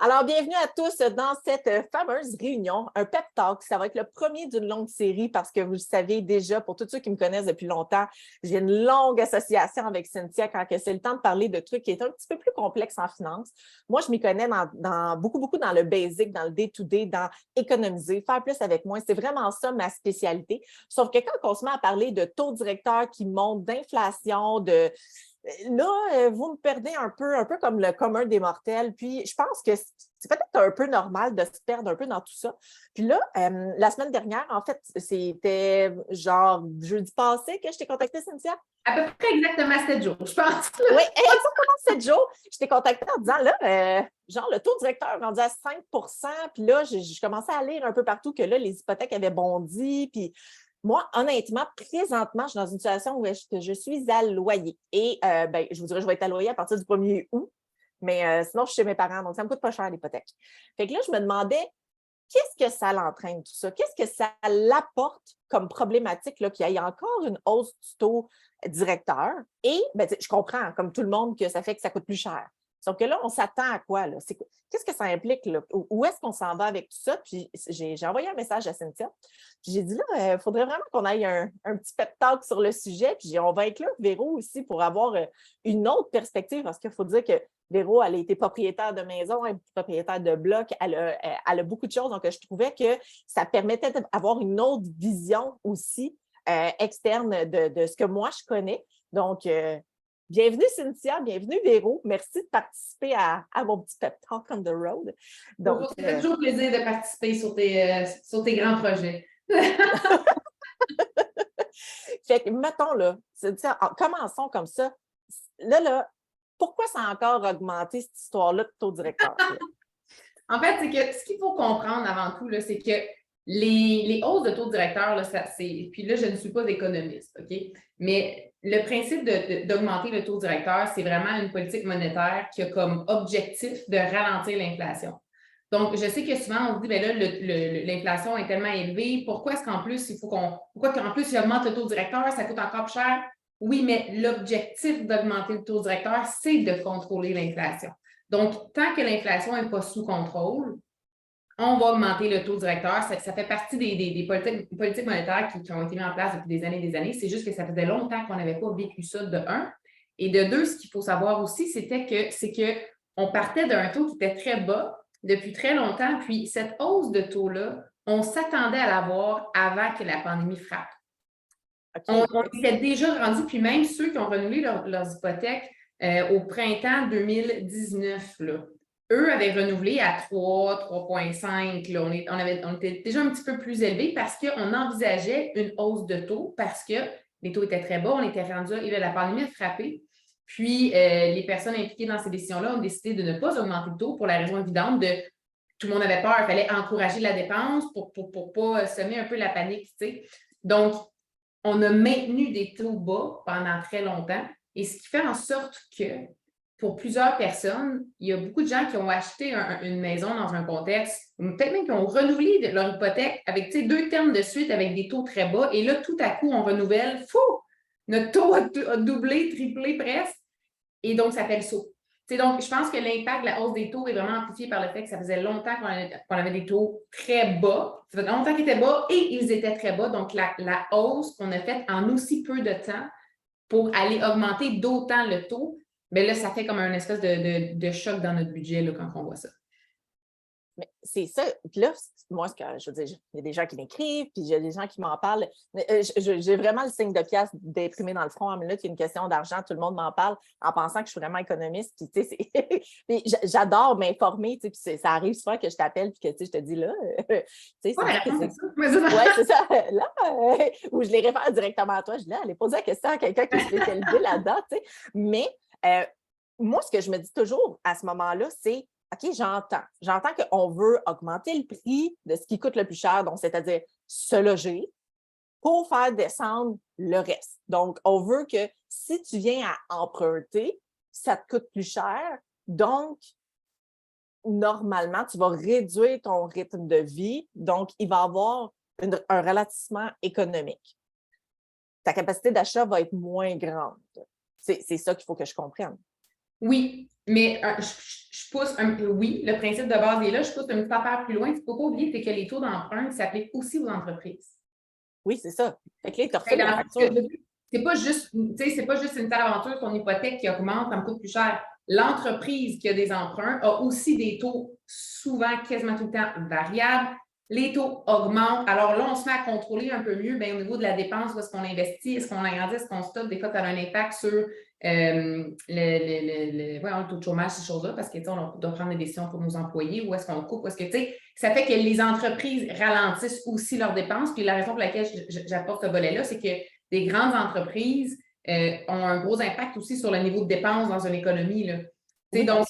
Alors, bienvenue à tous dans cette fameuse réunion, un pep talk. Ça va être le premier d'une longue série parce que vous le savez déjà, pour tous ceux qui me connaissent depuis longtemps, j'ai une longue association avec Cynthia quand c'est le temps de parler de trucs qui est un petit peu plus complexes en finance. Moi, je m'y connais beaucoup dans le basic, dans le day-to-day, dans économiser, faire plus avec moins. C'est vraiment ça ma spécialité. Sauf que quand on se met à parler de taux directeur qui montent, d'inflation, là, vous me perdez un peu comme le commun des mortels. Puis, je pense que c'est peut-être un peu normal de se perdre un peu dans tout ça. Puis là, la semaine dernière, en fait, c'était genre jeudi passé que je t'ai contacté, Cynthia. À peu près exactement 7 jours, je pense. Oui, exactement 7 jours. Je t'ai contacté en disant, là, genre, le taux directeur est rendu à 5 puis là, je commençais à lire un peu partout que là, les hypothèques avaient bondi. Puis moi, honnêtement, présentement, je suis dans une situation où je suis à loyer. Et je vous dirais, je vais être à loyer à partir du 1er août. Mais sinon, je suis chez mes parents, donc ça ne me coûte pas cher l'hypothèque. Fait que là, je me demandais, qu'est-ce que ça l'entraîne, tout ça? Qu'est-ce que ça l'apporte comme problématique qu'il y ait encore une hausse du taux directeur? Et je comprends, comme tout le monde, que ça fait que ça coûte plus cher. Sauf que là, on s'attend à quoi? Là? Qu'est-ce que ça implique? Là? Où est-ce qu'on s'en va avec tout ça? Puis j'ai envoyé un message à Cynthia. Puis j'ai dit là, il faudrait vraiment qu'on aille un petit pep talk sur le sujet. Puis on va inclure Véro aussi pour avoir une autre perspective. Parce qu'il faut dire que Véro, elle a été propriétaire de maison, elle est propriétaire de bloc, elle a beaucoup de choses. Donc, je trouvais que ça permettait d'avoir une autre vision aussi externe de ce que moi, je connais. Donc, bienvenue Cynthia, bienvenue Véro. Merci de participer à mon petit pep talk on the road. Donc, ça fait toujours plaisir de participer sur tes grands projets. Fait que, mettons, là, Cynthia, commençons comme ça. Là, pourquoi ça a encore augmenté cette histoire-là de taux directeur? En fait, c'est que ce qu'il faut comprendre avant tout, là, c'est que les hausses de taux directeur, là, puis là, je ne suis pas économiste, OK? Mais le principe d'augmenter le taux directeur, c'est vraiment une politique monétaire qui a comme objectif de ralentir l'inflation. Donc, je sais que souvent, on se dit, bien là, l'inflation est tellement élevée, pourquoi est-ce qu'en plus, pourquoi qu'en plus, il augmente le taux directeur, ça coûte encore plus cher? Oui, mais l'objectif d'augmenter le taux directeur, c'est de contrôler l'inflation. Donc, tant que l'inflation n'est pas sous contrôle, on va augmenter le taux directeur. Ça fait partie des politiques monétaires qui ont été mises en place depuis des années. C'est juste que ça faisait longtemps qu'on n'avait pas vécu ça, de un. Et de deux, ce qu'il faut savoir aussi, c'est qu'on partait d'un taux qui était très bas depuis très longtemps. Puis cette hausse de taux-là, on s'attendait à l'avoir avant que la pandémie frappe. Okay. On était déjà rendu, puis même ceux qui ont renouvelé leurs hypothèques au printemps 2019, là, eux avaient renouvelé à 3, 3,5. Là, on était déjà un petit peu plus élevé parce qu'on envisageait une hausse de taux parce que les taux étaient très bas. On était rendu, la pandémie a frappé. Puis, les personnes impliquées dans ces décisions-là ont décidé de ne pas augmenter le taux pour la raison évidente de tout le monde avait peur. Il fallait encourager la dépense pour ne pas semer un peu la panique. Tu sais. Donc, on a maintenu des taux bas pendant très longtemps. Et ce qui fait en sorte que pour plusieurs personnes, il y a beaucoup de gens qui ont acheté une maison dans un contexte, peut-être même qui ont renouvelé leur hypothèque avec 2 termes de suite avec des taux très bas. Et là, tout à coup, on renouvelle. Notre taux a doublé, triplé presque. Et donc, ça fait le saut. Donc, je pense que l'impact de la hausse des taux est vraiment amplifié par le fait que ça faisait longtemps qu'on avait des taux très bas. Ça faisait longtemps qu'ils étaient bas et ils étaient très bas. Donc, la hausse qu'on a faite en aussi peu de temps pour aller augmenter d'autant le taux, bien là, ça fait comme un espèce de choc dans notre budget là, quand on voit ça. Mais c'est ça. Puis là, moi, je veux dire, il y a des gens qui m'écrivent, puis il y a des gens qui m'en parlent. J'ai vraiment le signe de pièce d'imprimé dans le front. En minute, il y a une question d'argent, tout le monde m'en parle en pensant que je suis vraiment économiste. Puis, j'adore m'informer, puis ça arrive souvent que je t'appelle puis que je te dis là. C'est ça. Oui, c'est ça. Là, ou je les réfère directement à toi. Je dis là, allez poser la question à quelqu'un qui est spécialisé là-dedans. Mais moi, ce que je me dis toujours à ce moment-là, c'est OK, j'entends qu'on veut augmenter le prix de ce qui coûte le plus cher, donc c'est-à-dire se loger, pour faire descendre le reste. Donc, on veut que si tu viens à emprunter, ça te coûte plus cher. Donc, normalement, tu vas réduire ton rythme de vie. Donc, il va y avoir un ralentissement économique. Ta capacité d'achat va être moins grande. C'est ça qu'il faut que je comprenne. Oui, Mais je pousse oui, le principe de base est là, je pousse une petite affaire plus loin. Ce qu'il ne faut pas oublier, c'est que les taux d'emprunt s'appliquent aussi aux entreprises. Oui, c'est ça. Fait que là, tu as refait la facture. C'est pas juste, c'est pas juste une telle aventure, ton hypothèque qui augmente, ça me coûte plus cher. L'entreprise qui a des emprunts a aussi des taux souvent quasiment tout le temps variables. Les taux augmentent. Alors là, on se met à contrôler un peu mieux bien, au niveau de la dépense, où est-ce qu'on investit, est-ce qu'on agrandit, est-ce qu'on stocke. Des fois, ça a un impact sur le taux de chômage, ces choses-là, parce que on doit prendre des décisions pour nos employés, où est-ce qu'on coupe, où est-ce que, ça fait que les entreprises ralentissent aussi leurs dépenses. Puis la raison pour laquelle j'apporte ce volet-là, c'est que des grandes entreprises ont un gros impact aussi sur le niveau de dépenses dans une économie. Là. Oui, donc,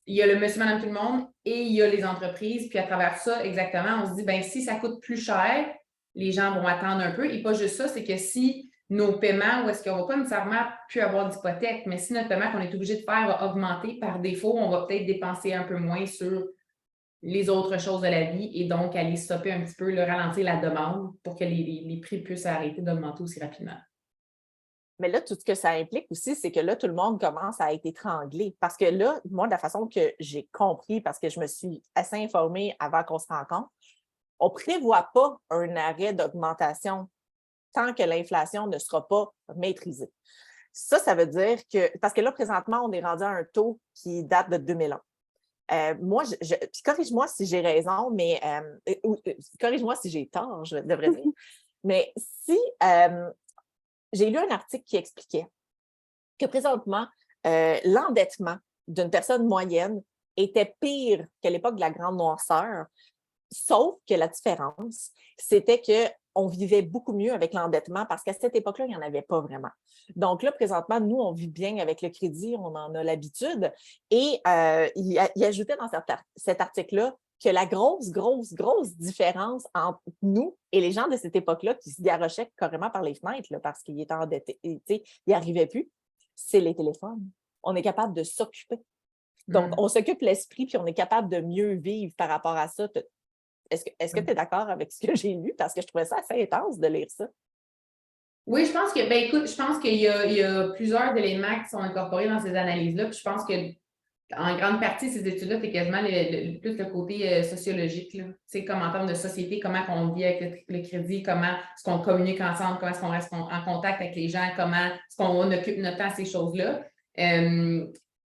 il y a le monsieur, madame, tout le monde et il y a les entreprises. Puis à travers ça, exactement, on se dit, ben si ça coûte plus cher, les gens vont attendre un peu. Et pas juste ça, c'est que si nos paiements, ou est-ce qu'on ne va pas nécessairement plus avoir d'hypothèque, mais si notre paiement qu'on est obligé de faire va augmenter par défaut, on va peut-être dépenser un peu moins sur les autres choses de la vie et donc aller stopper un petit peu, ralentir la demande pour que les prix puissent arrêter d'augmenter aussi rapidement. Mais là, tout ce que ça implique aussi, c'est que là, tout le monde commence à être étranglé. Parce que là, moi, de la façon que j'ai compris, parce que je me suis assez informée avant qu'on se rencontre, on ne prévoit pas un arrêt d'augmentation tant que l'inflation ne sera pas maîtrisée. Ça veut dire que, parce que là, présentement, on est rendu à un taux qui date de 2001. Moi, puis corrige-moi si j'ai raison, mais corrige-moi si j'ai tort, je devrais dire. Mais si j'ai lu un article qui expliquait que présentement, l'endettement d'une personne moyenne était pire qu'à l'époque de la grande noirceur, sauf que la différence, c'était qu'on vivait beaucoup mieux avec l'endettement parce qu'à cette époque-là, il n'y en avait pas vraiment. Donc là, présentement, nous, on vit bien avec le crédit, on en a l'habitude. Et il ajoutait dans cet article-là que la grosse différence entre nous et les gens de cette époque-là qui se garochaient carrément par les fenêtres là, parce qu'ils étaient endettés, ils n'y arrivaient plus, c'est les téléphones. On est capable de s'occuper. Donc, on s'occupe l'esprit puis on est capable de mieux vivre par rapport à ça. Est-ce que tu es d'accord avec ce que j'ai lu? Parce que je trouvais ça assez intense de lire ça. Oui, je pense que, ben écoute, je pense qu'il y a plusieurs éléments qui sont incorporés dans ces analyses-là. Puis je pense que en grande partie, ces études-là, c'est quasiment plus le côté sociologique. Tu sais, comme en termes de société, comment on vit avec le crédit, comment est-ce qu'on communique ensemble, comment est-ce qu'on reste en contact avec les gens, comment est-ce qu'on occupe notre temps à ces choses-là. Tu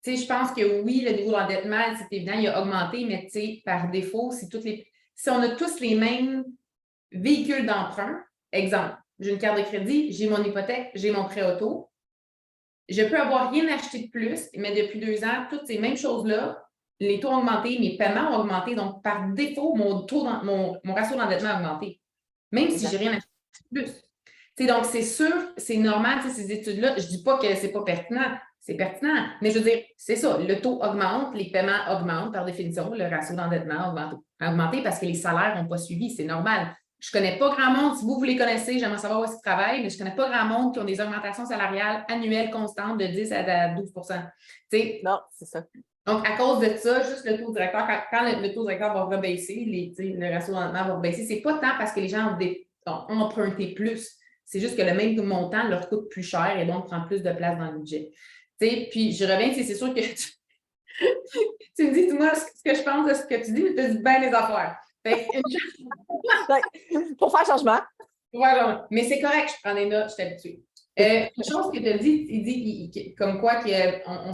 sais, je pense que oui, le niveau d'endettement, c'est évident, il a augmenté, mais tu sais, par défaut, si on a tous les mêmes véhicules d'emprunt, exemple, j'ai une carte de crédit, j'ai mon hypothèque, j'ai mon prêt auto, je peux avoir rien acheté de plus, mais depuis 2 ans, toutes ces mêmes choses-là, les taux ont augmenté, mes paiements ont augmenté, donc par défaut, mon ratio d'endettement a augmenté, même si je n'ai rien acheté de plus. Donc, c'est sûr, c'est normal, ces études-là. Je ne dis pas que ce n'est pas pertinent, c'est pertinent, mais je veux dire, c'est ça, le taux augmente, les paiements augmentent par définition, le ratio d'endettement a augmenté parce que les salaires n'ont pas suivi, c'est normal. Je ne connais pas grand monde, si vous les connaissez, j'aimerais savoir où est-ce qu'ils travaillent, mais je ne connais pas grand monde qui ont des augmentations salariales annuelles constantes de 10 à 12 T'sais, non, c'est ça. Donc, à cause de ça, juste le taux directeur, quand le taux directeur va rebaisser, le ratio d'endettement va rebaisser, ce n'est pas tant parce que les gens ont emprunté plus, c'est juste que le même montant leur coûte plus cher et donc prend plus de place dans le budget. Puis, je reviens, c'est sûr que tu me dis, moi, ce que je pense de ce que tu dis, mais tu dis bien les affaires. Pour faire changement. Voilà, mais c'est correct, je prends des notes, je suis habituée. Une chose que tu as dit, il dit comme quoi on ne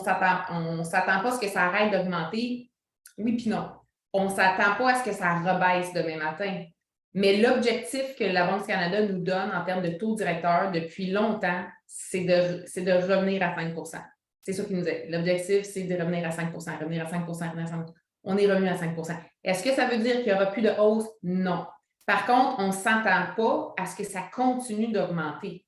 s'attend pas à ce que ça arrête d'augmenter. Oui, puis non. On ne s'attend pas à ce que ça rebaisse demain matin. Mais l'objectif que la Banque du Canada nous donne en termes de taux directeur depuis longtemps, c'est de revenir à 5 C'est ça qu'il nous dit. L'objectif, c'est de revenir à 5 revenir à 5 revenir à 5 On est revenu à 5 Est-ce que ça veut dire qu'il n'y aura plus de hausse? Non. Par contre, on ne s'attend pas à ce que ça continue d'augmenter.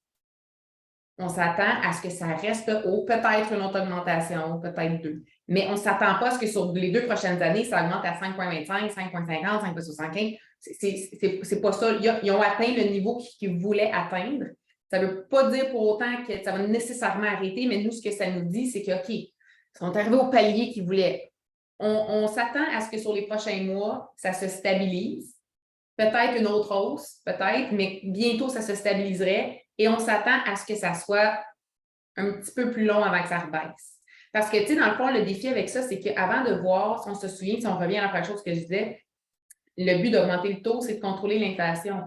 On s'attend à ce que ça reste haut, peut-être une autre augmentation, peut-être 2. Mais on ne s'attend pas à ce que sur les 2 prochaines années, ça augmente à 5,25, 5,50, 5,75. C'est pas ça. Ils ont atteint le niveau qu'ils voulaient atteindre. Ça ne veut pas dire pour autant que ça va nécessairement arrêter, mais nous, ce que ça nous dit, c'est que, OK, ils sont arrivés au palier qu'ils voulaient. On s'attend à ce que sur les prochains mois, ça se stabilise. Peut-être une autre hausse, peut-être, mais bientôt, ça se stabiliserait et on s'attend à ce que ça soit un petit peu plus long avant que ça rebaisse. Parce que, tu sais, dans le fond, le défi avec ça, c'est qu'avant de voir, si on se souvient, si on revient à la première chose que je disais, le but d'augmenter le taux, c'est de contrôler l'inflation.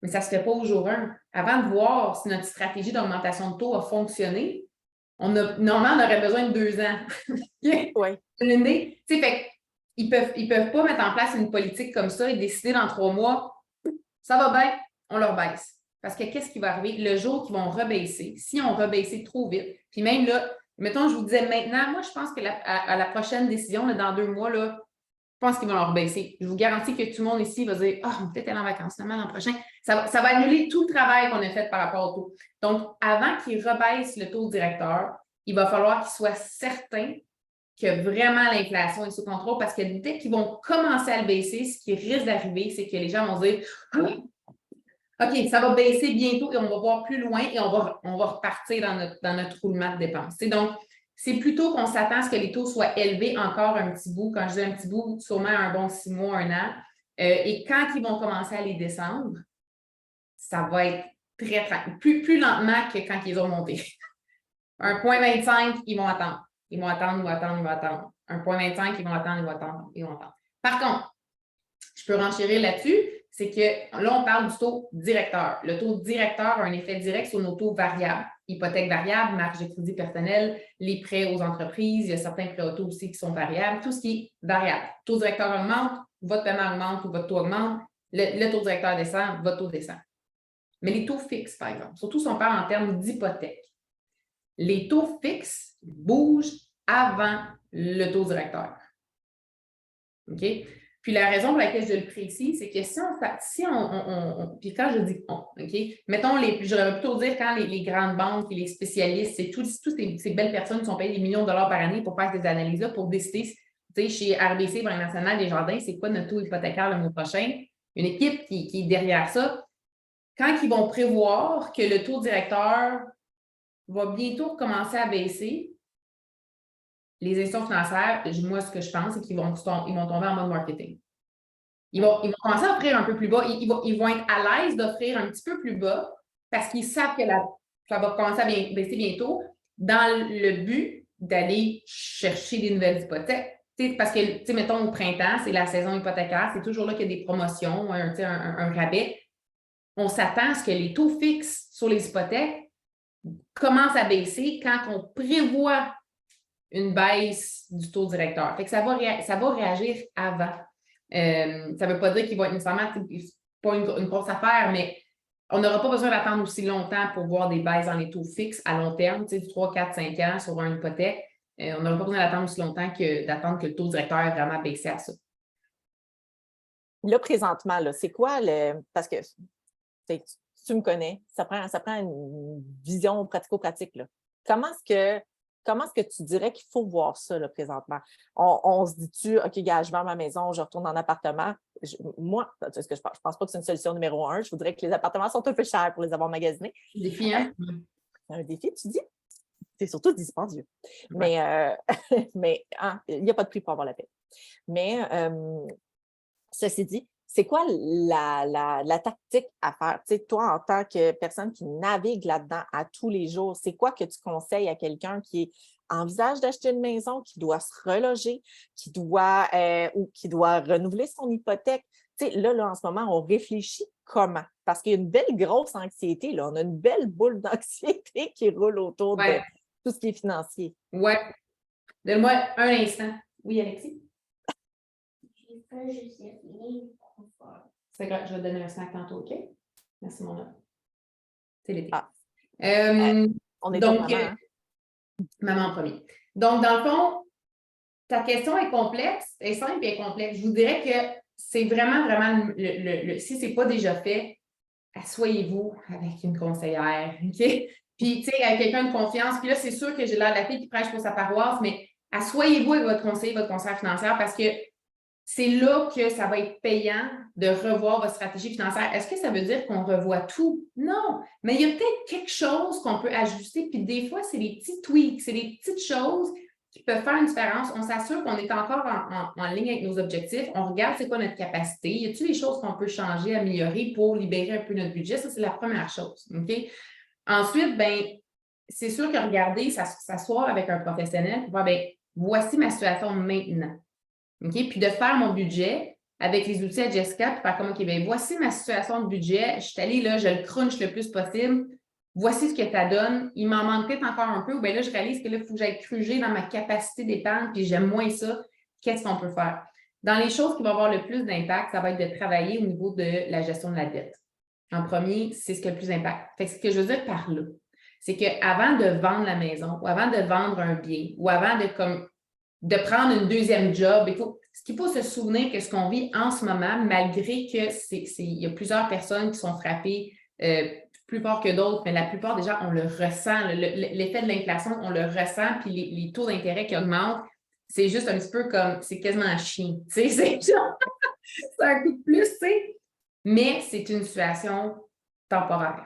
Mais ça ne se fait pas au jour 1. Avant de voir si notre stratégie d'augmentation de taux a fonctionné, normalement, on aurait besoin de 2 ans. Oui. Ils peuvent pas mettre en place une politique comme ça et décider dans 3 mois, ça va bien, on leur baisse. Parce que qu'est-ce qui va arriver? Le jour qu'ils vont rebaisser, si on rebaissé trop vite, puis même là, mettons, je vous disais maintenant, moi, je pense que à la prochaine décision, là, dans 2 mois, là, je pense qu'ils vont leur baisser. Je vous garantis que tout le monde ici va dire « Ah, on va peut-être aller en vacances l'an prochain. » Ça va annuler tout le travail qu'on a fait par rapport au taux. Donc, avant qu'ils rebaissent le taux directeur, il va falloir qu'ils soient certains que vraiment l'inflation est sous contrôle parce que dès qu'ils vont commencer à le baisser, ce qui risque d'arriver, c'est que les gens vont dire « OK, ça va baisser bientôt et on va voir plus loin et on va repartir dans notre roulement de dépenses. » Donc, c'est plutôt qu'on s'attend à ce que les taux soient élevés encore un petit bout. Quand je dis un petit bout, sûrement un bon 6 mois, 1 an. Et quand ils vont commencer à les descendre, ça va être plus lentement que quand ils ont monté. 1,25, ils vont attendre. Ils vont attendre, ils vont attendre, ils vont attendre. 1,25, ils vont attendre, ils vont attendre, ils vont attendre. Par contre, je peux renchérir là-dessus, c'est que là, on parle du taux directeur. Le taux directeur a un effet direct sur nos taux variables. Hypothèque variable, marge de crédit personnel, les prêts aux entreprises, il y a certains prêts auto aussi qui sont variables, tout ce qui est variable. Taux directeur augmente, votre paiement augmente ou votre taux augmente, le taux directeur descend, votre taux descend. Mais les taux fixes, par exemple, surtout si on parle en termes d'hypothèque, les taux fixes bougent avant le taux directeur. OK? Puis la raison pour laquelle je le précise, c'est que puis quand je dis on, OK, mettons, j'aurais plutôt dire quand les grandes banques et les spécialistes, c'est toutes ces belles personnes qui sont payées des millions de dollars par année pour faire ces analyses-là, pour décider, tu sais, chez RBC, Banque nationale des Jardins, c'est quoi notre taux hypothécaire le mois prochain? Une équipe qui est derrière ça. Quand ils vont prévoir que le taux directeur va bientôt commencer à baisser, les institutions financières, moi, ce que je pense, c'est qu'ils vont tomber en mode marketing. Ils vont commencer à offrir un peu plus bas. Ils vont être à l'aise d'offrir un petit peu plus bas parce qu'ils savent que ça va commencer à baisser bientôt dans le but d'aller chercher des nouvelles hypothèques. Parce que, mettons, au printemps, c'est la saison hypothécaire, c'est toujours là qu'il y a des promotions, un rabais. On s'attend à ce que les taux fixes sur les hypothèques commencent à baisser quand on prévoit une baisse du taux directeur. Fait que ça va réagir avant. Ça ne veut pas dire qu'il va être nécessairement pas une grosse affaire, mais on n'aura pas besoin d'attendre aussi longtemps pour voir des baisses dans les taux fixes à long terme, du 3, 4, 5 ans sur une hypothèque. On n'aura pas besoin d'attendre aussi longtemps d'attendre que le taux directeur ait vraiment baissé à ça. Là, présentement, là, c'est quoi parce que tu me connais, ça prend une vision pratico-pratique. Là. Comment est-ce que tu dirais qu'il faut voir ça là, présentement? On se dit-tu, OK, gars, je vends ma maison, je retourne en appartement. Moi, je ne pense pas que c'est une solution numéro 1. Je voudrais que les appartements sont un peu chers pour les avoir magasinés. Défi, hein? C'est un défi, tu dis? C'est surtout dispendieux. Ouais. Mais il n'y a pas de prix pour avoir la paix. Mais ceci dit, c'est quoi la tactique à faire? Tu sais, toi, en tant que personne qui navigue là-dedans à tous les jours, c'est quoi que tu conseilles à quelqu'un qui envisage d'acheter une maison, qui doit se reloger, qui doit renouveler son hypothèque? Tu sais, là, en ce moment, on réfléchit comment? Parce qu'il y a une belle grosse anxiété. Là. On a une belle boule d'anxiété qui roule autour de tout ce qui est financier. Oui. Donne-moi un instant. Oui, Alexis? C'est grave, je vais te donner un snack tantôt, OK? Merci, mon homme. C'est l'été. On est donc, maman, hein? Maman en premier. Donc, dans le fond, ta question est complexe, est simple et complexe. Je vous dirais que c'est vraiment si ce n'est pas déjà fait, asseyez-vous avec une conseillère, OK? Puis, tu sais, avec quelqu'un de confiance. Puis là, c'est sûr que j'ai l'air de la fille qui prêche pour sa paroisse, mais asseyez-vous avec votre conseiller, votre conseillère financière parce que c'est là que ça va être payant de revoir votre stratégie financière. Est-ce que ça veut dire qu'on revoit tout? Non, mais il y a peut-être quelque chose qu'on peut ajuster, puis des fois, c'est des petits tweaks, c'est des petites choses qui peuvent faire une différence. On s'assure qu'on est encore en ligne avec nos objectifs. On regarde c'est quoi notre capacité. Y a-t-il des choses qu'on peut changer, améliorer pour libérer un peu notre budget? Ça, c'est la première chose. OK? Ensuite, bien, c'est sûr que regarder, s'asseoir avec un professionnel pour voir, bien, voici ma situation maintenant. OK? Puis de faire mon budget avec les outils à Jessica, puis faire comme, OK, bien, voici ma situation de budget. Je suis allée là, je le crunch le plus possible. Voici ce que ça donne. Il m'en manque peut-être encore un peu. Ou bien là, je réalise que là, il faut que j'aille cruger dans ma capacité d'épargne, puis j'aime moins ça. Qu'est-ce qu'on peut faire? Dans les choses qui vont avoir le plus d'impact, ça va être de travailler au niveau de la gestion de la dette. En premier, c'est ce qui a le plus d'impact. Fait que ce que je veux dire par là, c'est qu'avant de vendre la maison, ou avant de vendre un bien, ou avant de prendre une deuxième job, ce qu'il faut se souvenir que ce qu'on vit en ce moment, malgré que il y a plusieurs personnes qui sont frappées plus fort que d'autres, mais la plupart des gens, on le ressent. L'effet de l'inflation, on le ressent, puis les taux d'intérêt qui augmentent, c'est juste un petit peu comme, c'est quasiment un chien. Tu sais, c'est un coup de plus, tu sais. Mais c'est une situation temporaire.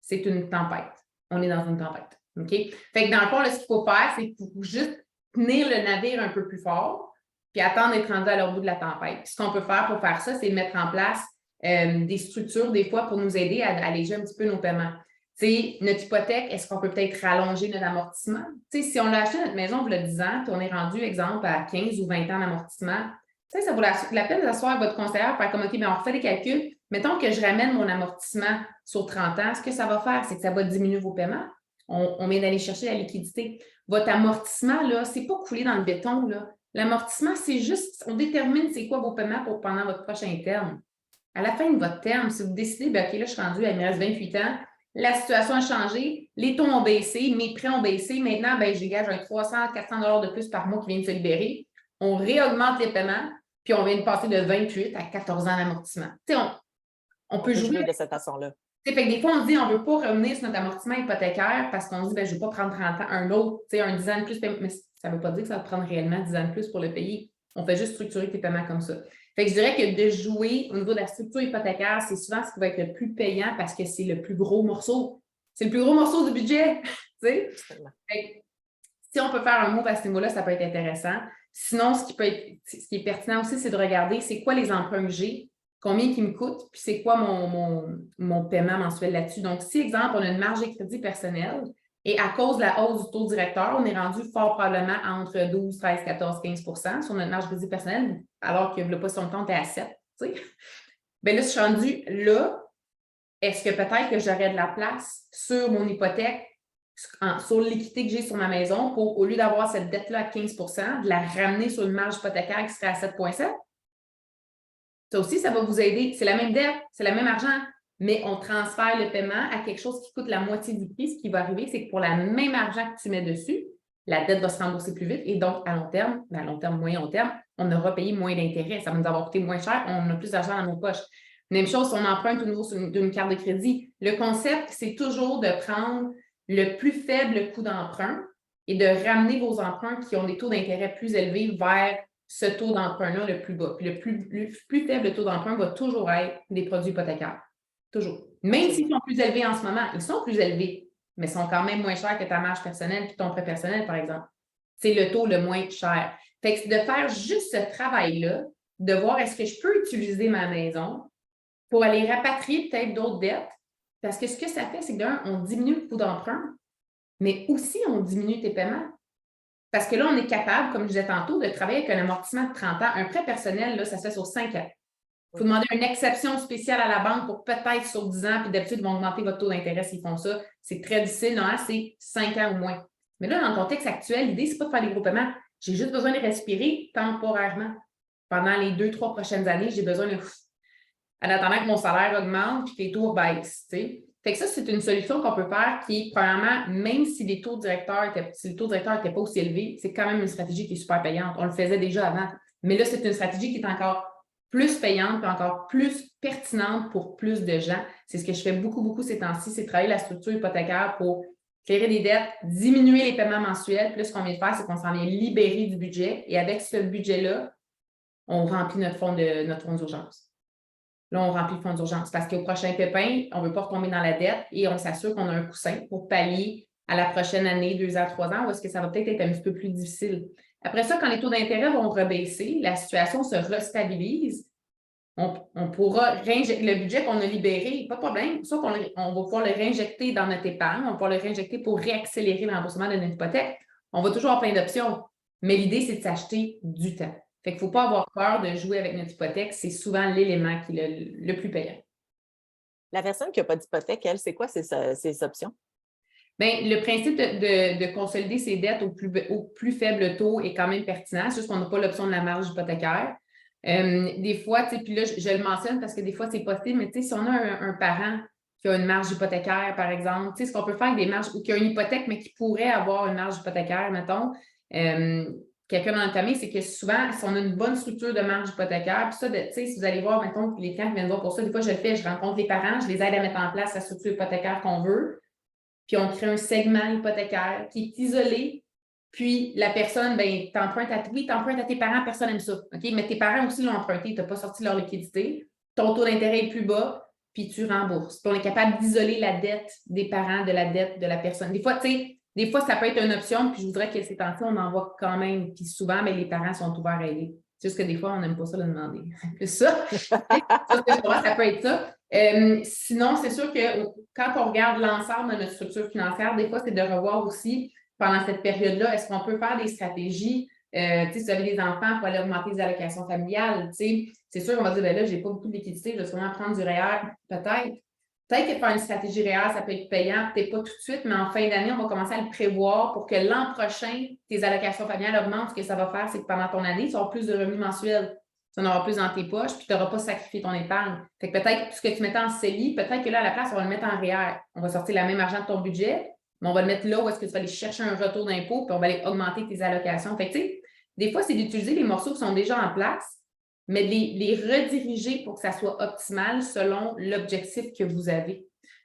C'est une tempête. On est dans une tempête. OK? Fait que dans le fond, là, ce qu'il faut faire, c'est qu'il faut juste tenir le navire un peu plus fort, puis attendre d'être rendu à l'autre bout de la tempête. Puis ce qu'on peut faire pour faire ça, c'est mettre en place des structures, des fois, pour nous aider à alléger un petit peu nos paiements. Tu sais, notre hypothèque, est-ce qu'on peut peut-être rallonger notre amortissement? Tu sais, si on a acheté notre maison il y a 10 ans, puis on est rendu, exemple, à 15 ou 20 ans d'amortissement, tu sais, ça vaut la peine d'asseoir avec votre conseillère pour faire comme, OK, bien, on refait des calculs. Mettons que je ramène mon amortissement sur 30 ans. Ce que ça va faire, c'est que ça va diminuer vos paiements. On vient d'aller chercher la liquidité. Votre amortissement, là, c'est pas coulé dans le béton, là. L'amortissement, c'est juste, on détermine c'est quoi vos paiements pour pendant votre prochain terme. À la fin de votre terme, si vous décidez, bien, OK, là, je suis rendue, il me reste 28 ans, la situation a changé, les taux ont baissé, mes prêts ont baissé. Maintenant, bien, je dégage un 300, 400 $ de plus par mois qui vient de se libérer. On réaugmente les paiements, puis on vient de passer de 28 à 14 ans d'amortissement. Tu sais, on peut jouer de cette façon-là. Fait que des fois, on dit on ne veut pas revenir sur notre amortissement hypothécaire parce qu'on dit ben, je ne vais pas prendre 30 ans, un autre, un 10 ans de plus, mais ça ne veut pas dire que ça va prendre réellement 10 ans de plus pour le payer. On fait juste structurer tes paiements comme ça. Fait que je dirais que de jouer au niveau de la structure hypothécaire, c'est souvent ce qui va être le plus payant parce que c'est le plus gros morceau. C'est le plus gros morceau du budget. Fait que, si on peut faire un move à ce niveau-là, ça peut être intéressant. Sinon, ce qui est pertinent aussi, c'est de regarder c'est quoi les emprunts que j'ai, combien qui me coûte, puis c'est quoi mon paiement mensuel là-dessus. Donc, si, exemple, on a une marge de crédit personnelle et à cause de la hausse du taux directeur, on est rendu fort probablement entre 12, 13, 14, 15 % sur notre marge de crédit personnelle, alors que le pas si longtemps, on était à 7. Bien là, si je suis rendue là, est-ce que peut-être que j'aurais de la place sur mon hypothèque, sur l'équité que j'ai sur ma maison, pour, au lieu d'avoir cette dette-là à 15 %, de la ramener sur une marge hypothécaire qui serait à 7,7 %? Ça aussi, ça va vous aider. C'est la même dette, c'est le même argent, mais on transfère le paiement à quelque chose qui coûte la moitié du prix. Ce qui va arriver, c'est que pour la même argent que tu mets dessus, la dette va se rembourser plus vite et donc à long terme, moyen long terme, on aura payé moins d'intérêt. Ça va nous avoir coûté moins cher, on a plus d'argent dans nos poches. Même chose si on emprunte au niveau d'une carte de crédit. Le concept, c'est toujours de prendre le plus faible coût d'emprunt et de ramener vos emprunts qui ont des taux d'intérêt plus élevés vers ce taux d'emprunt-là le plus bas. Puis le plus faible taux d'emprunt va toujours être des produits hypothécaires. Toujours. Même s'ils sont plus élevés en ce moment, ils sont plus élevés, mais sont quand même moins chers que ta marge personnelle et ton prêt personnel, par exemple. C'est le taux le moins cher. Fait que de faire juste ce travail-là, de voir est-ce que je peux utiliser ma maison pour aller rapatrier peut-être d'autres dettes, parce que ce que ça fait, c'est que d'un, on diminue le coût d'emprunt, mais aussi on diminue tes paiements. Parce que là, on est capable, comme je disais tantôt, de travailler avec un amortissement de 30 ans. Un prêt personnel, là, ça se fait sur 5 ans. Il faut demander une exception spéciale à la banque pour peut-être sur 10 ans, puis d'habitude, ils vont augmenter votre taux d'intérêt s'ils font ça. C'est très difficile, non, c'est 5 ans ou moins. Mais là, dans le contexte actuel, l'idée, ce n'est pas de faire des gros paiements. J'ai juste besoin de respirer temporairement. Pendant les 2-3 prochaines années, j'ai besoin de... En attendant que mon salaire augmente puis que les taux baissent, tu sais. Fait que ça, c'est une solution qu'on peut faire qui, premièrement, même si les taux directeurs n'étaient pas aussi élevés, c'est quand même une stratégie qui est super payante. On le faisait déjà avant. Mais là, c'est une stratégie qui est encore plus payante et encore plus pertinente pour plus de gens. C'est ce que je fais beaucoup, beaucoup ces temps-ci, c'est travailler la structure hypothécaire pour clairer des dettes, diminuer les paiements mensuels. Puis là, ce qu'on vient de faire, c'est qu'on s'en vient libérer du budget. Et avec ce budget-là, on remplit notre fonds d'urgence. Là, on remplit le fonds d'urgence parce qu'au prochain pépin, on ne veut pas retomber dans la dette et on s'assure qu'on a un coussin pour pallier à la prochaine année, 2 ans, 3 ans, où est-ce que ça va peut-être être un petit peu plus difficile. Après ça, quand les taux d'intérêt vont rebaisser, la situation se restabilise, on pourra réinjecter le budget qu'on a libéré, pas de problème. Ça, on va pouvoir le réinjecter dans notre épargne, on va pouvoir le réinjecter pour réaccélérer le remboursement de notre hypothèque. On va toujours avoir plein d'options. Mais l'idée, c'est de s'acheter du temps. Fait qu'il ne faut pas avoir peur de jouer avec notre hypothèque. C'est souvent l'élément qui est le plus payant. La personne qui n'a pas d'hypothèque, elle, c'est quoi ses options? Bien, le principe de consolider ses dettes au plus faible taux est quand même pertinent. C'est juste qu'on n'a pas l'option de la marge hypothécaire. Des fois, puis là, je le mentionne parce que des fois, c'est possible, mais si on a un parent qui a une marge hypothécaire, par exemple, ce qu'on peut faire avec des marges, ou qui a une hypothèque, mais qui pourrait avoir une marge hypothécaire, mettons, quelqu'un dans notre famille, c'est que souvent, si on a une bonne structure de marge hypothécaire, puis ça, si vous allez voir, mettons, les clients qui viennent voir pour ça, des fois, je le fais, je rencontre les parents, je les aide à mettre en place la structure hypothécaire qu'on veut, puis on crée un segment hypothécaire qui est isolé, puis la personne, bien, t'empruntes à tes parents, personne n'aime ça, OK? Mais tes parents aussi l'ont emprunté, tu n'as pas sorti leur liquidité, ton taux d'intérêt est plus bas, puis tu rembourses. Puis on est capable d'isoler la dette des parents de la dette de la personne. Des fois, ça peut être une option, puis je voudrais que ces temps-ci, on en voit quand même, puis souvent, mais les parents sont ouverts à aider. C'est juste que des fois, on n'aime pas ça de demander. C'est ça. Ça peut être ça. Sinon, c'est sûr que quand on regarde l'ensemble de notre structure financière, des fois, c'est de revoir aussi, pendant cette période-là, est-ce qu'on peut faire des stratégies? Si vous avez des enfants, pour aller augmenter les allocations familiales. C'est sûr qu'on va dire, ben là, je n'ai pas beaucoup de liquidité, je vais sûrement prendre du REER, peut-être. Peut-être que faire une stratégie REER, ça peut être payant, peut-être pas tout de suite, mais en fin d'année, on va commencer à le prévoir pour que l'an prochain, tes allocations familiales augmentent. Ce que ça va faire, c'est que pendant ton année, tu auras plus de revenus mensuels. Tu en auras plus dans tes poches, puis tu n'auras pas sacrifié ton épargne. Fait que peut-être ce que tu mettais en CELI, peut-être que là, à la place, on va le mettre en REER. On va sortir le même argent de ton budget, mais on va le mettre là où est-ce que tu vas aller chercher un retour d'impôt, puis on va aller augmenter tes allocations. Fait que, tu sais, des fois, c'est d'utiliser les morceaux qui sont déjà en place, mais de les rediriger pour que ça soit optimal selon l'objectif que vous avez.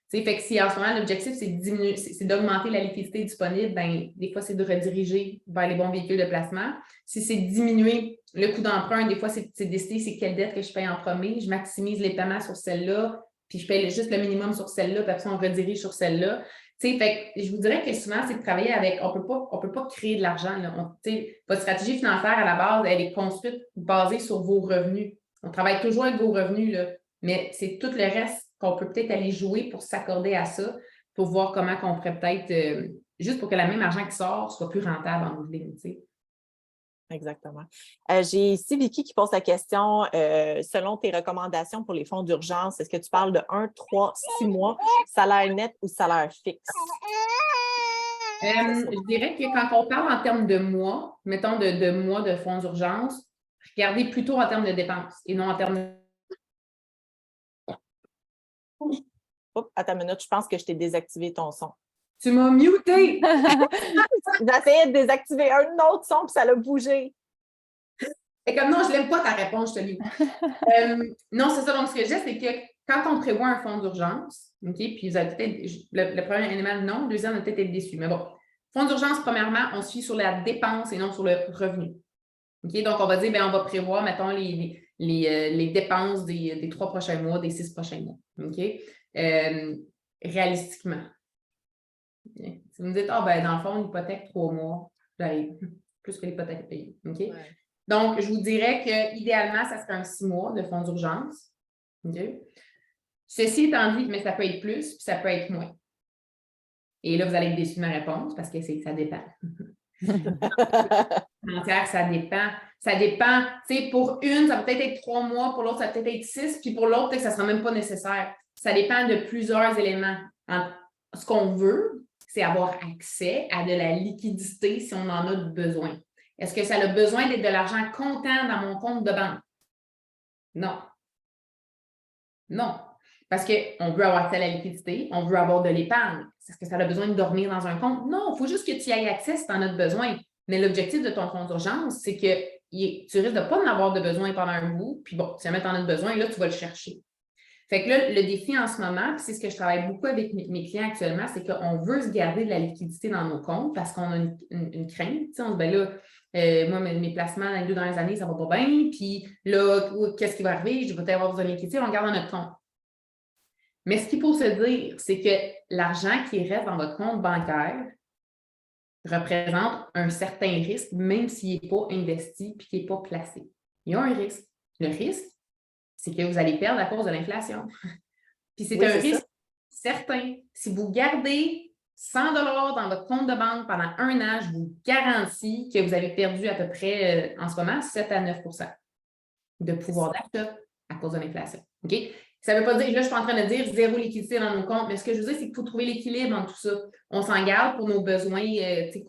Fait que si en ce moment, l'objectif, c'est d'augmenter la liquidité disponible, ben, des fois, c'est de rediriger vers les bons véhicules de placement. Si c'est diminuer le coût d'emprunt, des fois, c'est décider c'est quelle dette que je paye en premier. Je maximise les paiements sur celle-là, puis je paye juste le minimum sur celle-là, puis après, on redirige sur celle-là. Fait que je vous dirais que souvent, c'est de travailler avec, on peut pas créer de l'argent. Votre stratégie financière, à la base, elle est construite basée sur vos revenus. On travaille toujours avec vos revenus, là, mais c'est tout le reste qu'on peut peut-être aller jouer pour s'accorder à ça, pour voir comment on pourrait peut-être, juste pour que le même argent qui sort soit plus rentable en bout de ligne. Exactement. J'ai ici Vicky qui pose la question, selon tes recommandations pour les fonds d'urgence, est-ce que tu parles de 1, 3, 6 mois, salaire net ou salaire fixe? Je dirais que quand on parle en termes de mois, mettons de mois de fonds d'urgence, regardez plutôt en termes de dépenses et non en termes de... Oups, attends une minute, je pense que je t'ai désactivé ton son. Tu m'as muté! J'essayais de désactiver un autre son, puis ça l'a bougé. Et comme non, je l'aime pas ta réponse, je te lis. Non, c'est ça. Donc, ce que je dis, c'est que quand on prévoit un fonds d'urgence, OK, puis vous avez peut-être le premier élément, non, le deuxième, on va peut-être être déçu. Mais bon, fonds d'urgence, premièrement, on suit sur la dépense et non sur le revenu. OK, donc on va dire, bien, on va prévoir, mettons, les dépenses des 3 prochains mois, des 6 prochains mois. OK? Réalistiquement. Si vous me dites, ben, dans le fond, l'hypothèque 3 mois, j'arrive plus que l'hypothèque payée. OK? Ouais. Donc, je vous dirais qu'idéalement, ça serait un 6 mois de fonds d'urgence. Okay. Ceci étant dit, mais ça peut être plus, puis ça peut être moins. Et là, vous allez être déçus de ma réponse parce que ça dépend. Ça dépend. Ça dépend. Pour une, ça peut peut-être être 3 mois, pour l'autre, ça peut peut-être être 6, puis pour l'autre, ça ne sera même pas nécessaire. Ça dépend de plusieurs éléments. Ce qu'on veut, c'est avoir accès à de la liquidité si on en a besoin. Est-ce que ça a besoin d'être de l'argent comptant dans mon compte de banque? Non. Non. Parce qu'on veut avoir accès à la liquidité, on veut avoir de l'épargne. Est-ce que ça a besoin de dormir dans un compte? Non, il faut juste que tu y aies accès si tu en as besoin. Mais l'objectif de ton fonds d'urgence, c'est que tu risques de ne pas en avoir de besoin pendant un bout, puis bon, si jamais tu en as besoin, là, tu vas le chercher. Fait que là, le défi en ce moment, puis c'est ce que je travaille beaucoup avec mes clients actuellement, c'est qu'on veut se garder de la liquidité dans nos comptes parce qu'on a une crainte. On se dit, ben là, moi, mes placements dans les 2 dernières années, ça ne va pas bien. Puis là, qu'est-ce qui va arriver? Je vais avoir besoin de liquidité, on le garde dans notre compte. Mais ce qu'il faut se dire, c'est que l'argent qui reste dans votre compte bancaire représente un certain risque, même s'il n'est pas investi et qu'il n'est pas placé. Il y a un risque. Le risque, c'est que vous allez perdre à cause de l'inflation. Puis c'est un risque certain. Si vous gardez 100 $ dans votre compte de banque pendant un an, je vous garantis que vous avez perdu à peu près, en ce moment, 7 à 9 de pouvoir d'achat à cause de l'inflation. OK? Ça ne veut pas dire, là, je suis en train de dire zéro liquidité dans nos comptes, mais ce que je veux dire, c'est qu'il faut trouver l'équilibre dans tout ça. On s'en garde pour nos besoins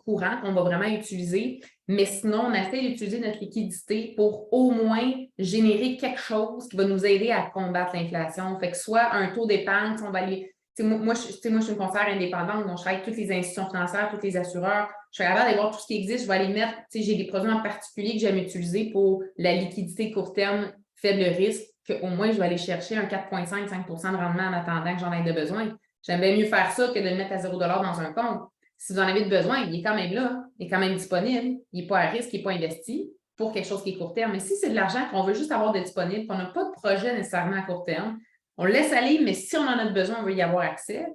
courants qu'on va vraiment utiliser, mais sinon, on essaie d'utiliser notre liquidité pour au moins générer quelque chose qui va nous aider à combattre l'inflation. Fait que soit un taux d'épargne, on va aller. Moi, je suis une conseillère indépendante, donc je travaille avec toutes les institutions financières, tous les assureurs. Je suis capable d'aller voir tout ce qui existe. Je vais aller mettre, j'ai des produits en particulier que j'aime utiliser pour la liquidité court terme, faible risque, qu'au moins je vais aller chercher un 4,5-5 % de rendement en attendant que j'en ai de besoin. J'aime bien mieux faire ça que de le mettre à 0 $ dans un compte. Si vous en avez de besoin, il est quand même là, il est quand même disponible, il n'est pas à risque, il n'est pas investi pour quelque chose qui est court terme. Mais si c'est de l'argent qu'on veut juste avoir de disponible, qu'on n'a pas de projet nécessairement à court terme, on le laisse aller, mais si on en a besoin, on veut y avoir accès,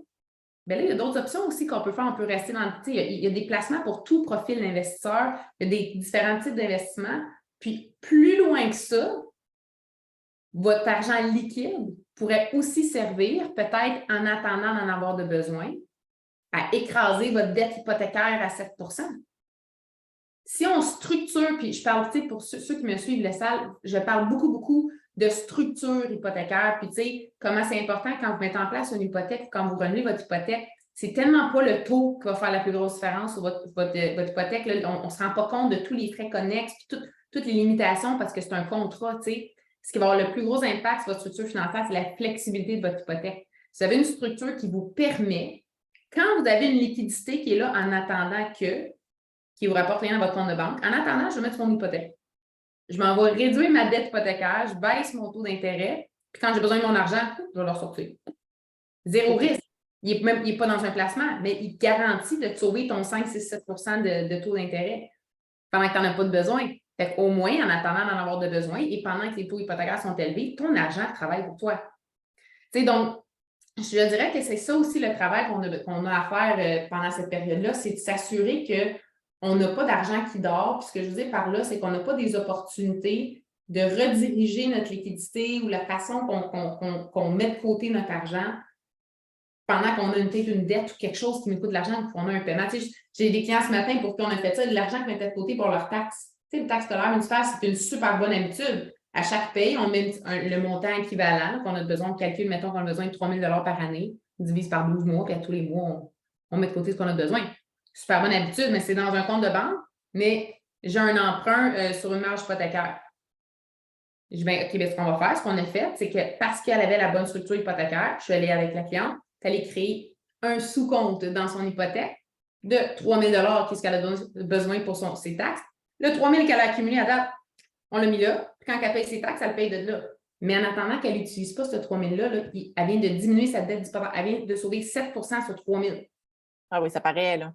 bien là, il y a d'autres options aussi qu'on peut faire. On peut rester dans il y a des placements pour tout profil d'investisseur, il y a des différents types d'investissements. Puis plus loin que ça, votre argent liquide pourrait aussi servir, peut-être en attendant d'en avoir de besoin, à écraser votre dette hypothécaire à 7 %. Si on structure, puis je parle, pour ceux qui me suivent, les salles, je parle beaucoup de structure hypothécaire, puis tu sais, comment c'est important quand vous mettez en place une hypothèque, quand vous renouvelez votre hypothèque, c'est tellement pas le taux qui va faire la plus grosse différence sur votre hypothèque. Là, on ne se rend pas compte de tous les frais connexes, puis toutes les limitations parce que c'est un contrat, tu sais. Ce qui va avoir le plus gros impact sur votre structure financière, c'est la flexibilité de votre hypothèque. Vous avez une structure qui vous permet, quand vous avez une liquidité qui est là en attendant qui ne vous rapporte rien à votre compte de banque, en attendant, je vais mettre sur mon hypothèque. Je m'en vais réduire ma dette hypothécaire, je baisse mon taux d'intérêt, puis quand j'ai besoin de mon argent, je vais le ressortir. Zéro risque. Il n'est pas dans un placement, mais il garantit de te sauver ton 5, 6, 7 % de taux d'intérêt pendant que tu n'en as pas de besoin. Fait qu'au moins, en attendant d'en avoir de besoin et pendant que les taux hypothécaires sont élevés, ton argent travaille pour toi. Tu sais, donc, je dirais que c'est ça aussi le travail qu'on a à faire pendant cette période-là, c'est de s'assurer qu'on n'a pas d'argent qui dort. Puis ce que je veux dire par là, c'est qu'on n'a pas des opportunités de rediriger notre liquidité ou la façon qu'on met de côté notre argent pendant qu'on a peut-être une dette ou quelque chose qui nous coûte de l'argent, qu'on a un paiement. Tu sais, j'ai des clients ce matin pour qui on a fait ça, de l'argent qu'ils mettaient de côté pour leurs taxes. Tu sais, le taxe scolaire municipal, c'est une super bonne habitude. À chaque paye, on met le montant équivalent qu'on a besoin de calcul. Mettons qu'on a besoin de 3 000 $ par année. On divise par 12 mois, puis à tous les mois, on met de côté ce qu'on a besoin. Super bonne habitude, mais c'est dans un compte de banque. Mais j'ai un emprunt sur une marge hypothécaire. Je dis, bien, OK, bien, ce qu'on va faire, ce qu'on a fait, c'est que parce qu'elle avait la bonne structure hypothécaire, je suis allée avec la cliente, elle a créé un sous-compte dans son hypothèque de 3 000 $ qui est ce qu'elle a besoin pour ses taxes. Le 3 000 qu'elle a accumulé à date, on l'a mis là. Puis quand elle paye ses taxes, elle le paye de là. Mais en attendant qu'elle n'utilise pas ce 3 000 $-là, elle vient de diminuer sa dette hypothécaire. Elle vient de sauver 7 % sur 3 000. Ah oui, ça paraît, là.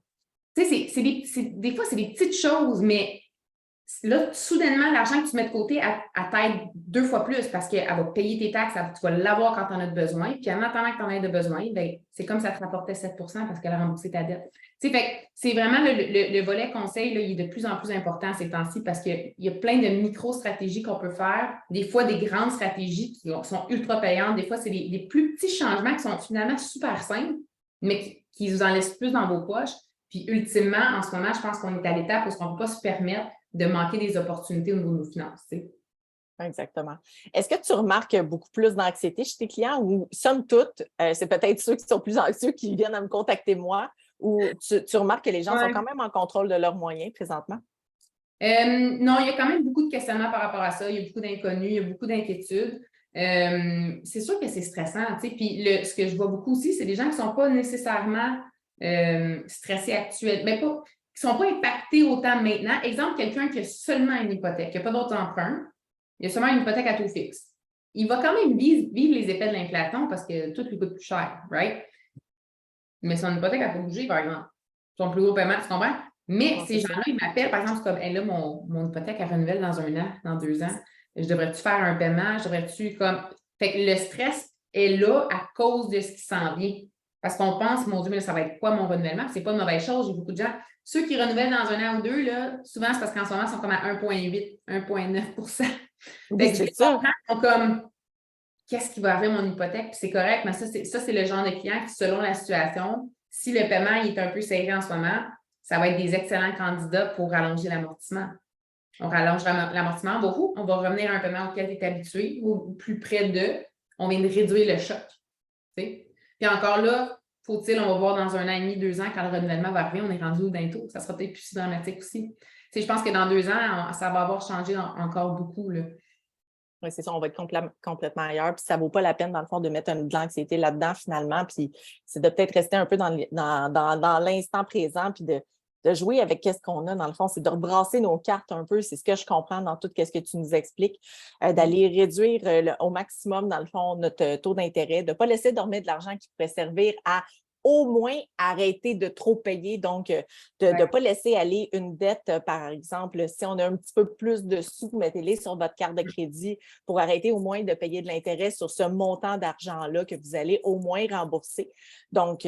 Tu sais, des fois, c'est des petites choses, mais là, soudainement, l'argent que tu mets de côté, elle t'aide 2 fois plus parce qu'elle va payer tes taxes, tu vas l'avoir quand tu en as besoin. Puis en attendant que tu en aies de besoin, bien, c'est comme ça te rapportait 7 % parce qu'elle a remboursé ta dette. Tu sais, fait c'est vraiment le volet conseil, là, il est de plus en plus important ces temps-ci parce qu'il y a plein de micro-stratégies qu'on peut faire. Des fois, des grandes stratégies qui sont ultra payantes. Des fois, c'est des plus petits changements qui sont finalement super simples, mais qui vous en laissent plus dans vos poches. Puis ultimement, en ce moment, je pense qu'on est à l'étape où on ne peut pas se permettre de manquer des opportunités au niveau de nos finances. Tu sais. Exactement. Est-ce que tu remarques beaucoup plus d'anxiété chez tes clients ou, somme toute, c'est peut-être ceux qui sont plus anxieux qui viennent à me contacter moi ou tu remarques que les gens sont quand même en contrôle de leurs moyens présentement? Non, il y a quand même beaucoup de questionnements par rapport à ça. Il y a beaucoup d'inconnus, il y a beaucoup d'inquiétudes. C'est sûr que c'est stressant. Tu sais. Puis ce que je vois beaucoup aussi, c'est des gens qui ne sont pas nécessairement stressés actuellement. Mais pas. Qui ne sont pas impactés autant maintenant. Exemple, quelqu'un qui a seulement une hypothèque, qui n'a pas d'autres emprunts, il a seulement une hypothèque à taux fixe. Il va quand même vivre les effets de l'inflation parce que tout lui coûte plus cher, right? Mais son hypothèque n'a pas bougé, par exemple. Son plus gros paiement, tu comprends? Mais ces gens-là, ils m'appellent, par exemple, c'est comme, hey, là, mon hypothèque, elle renouvelle dans 1 an, dans 2 ans. Je devrais-tu faire un paiement? Je devrais-tu comme. Fait que le stress est là à cause de ce qui s'en vient. Parce qu'on pense, mon Dieu, mais ça va être quoi mon renouvellement? C'est pas une mauvaise chose. J'ai beaucoup de gens. Ceux qui renouvellent dans 1 an ou 2, là, souvent, c'est parce qu'en ce moment, ils sont comme à 1,8, 1,9 %. Fait que je les comprends, ils sont comme, qu'est-ce qui va arriver à mon hypothèque, puis c'est correct, mais ça, c'est le genre de client qui, selon la situation, si le paiement il est un peu serré en ce moment, ça va être des excellents candidats pour allonger l'amortissement. On rallonge l'amortissement, beaucoup, on va revenir à un paiement auquel tu es habitué ou plus près de, on vient de réduire le choc. T'sais? Puis encore là, faut-il, on va voir dans 1 an et demi, 2 ans, quand le renouvellement va arriver, on est rendu au bientôt. Ça sera peut-être plus si dramatique aussi. Je pense que dans 2 ans, ça va avoir changé encore beaucoup. Là. Oui, c'est ça, on va être complètement ailleurs. Puis ça ne vaut pas la peine, dans le fond, de mettre de l'anxiété là-dedans, finalement. Puis c'est de peut-être rester un peu dans l'instant présent, puis de jouer avec qu'est-ce qu'on a, dans le fond. C'est de rebrasser nos cartes un peu. C'est ce que je comprends dans tout ce que tu nous expliques. D'aller réduire au maximum, dans le fond, notre taux d'intérêt, de ne pas laisser dormir de l'argent qui pourrait servir à au moins arrêter de trop payer, donc de ne pas laisser aller une dette, par exemple, si on a un petit peu plus de sous, mettez-les sur votre carte de crédit pour arrêter au moins de payer de l'intérêt sur ce montant d'argent-là que vous allez au moins rembourser. Donc,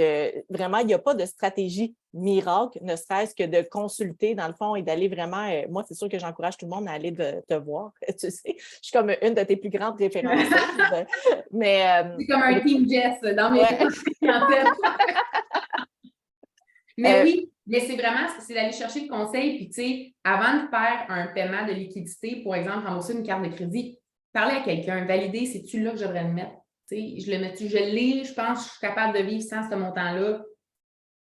vraiment, il n'y a pas de stratégie miracle, ne serait-ce que de consulter, dans le fond, et d'aller vraiment... moi, c'est sûr que j'encourage tout le monde à aller te voir. Tu sais, je suis comme une de tes plus grandes références. Mais, c'est comme un Team Jess dans mes clientèles. Mais oui, mais c'est vraiment, c'est d'aller chercher le conseil. Puis, tu sais, avant de faire un paiement de liquidité, pour exemple, rembourser une carte de crédit, parler à quelqu'un, valider, c'est-tu là que je devrais le mettre? Tu sais, je le mets-tu, je l'ai, je pense que je suis capable de vivre sans ce montant-là.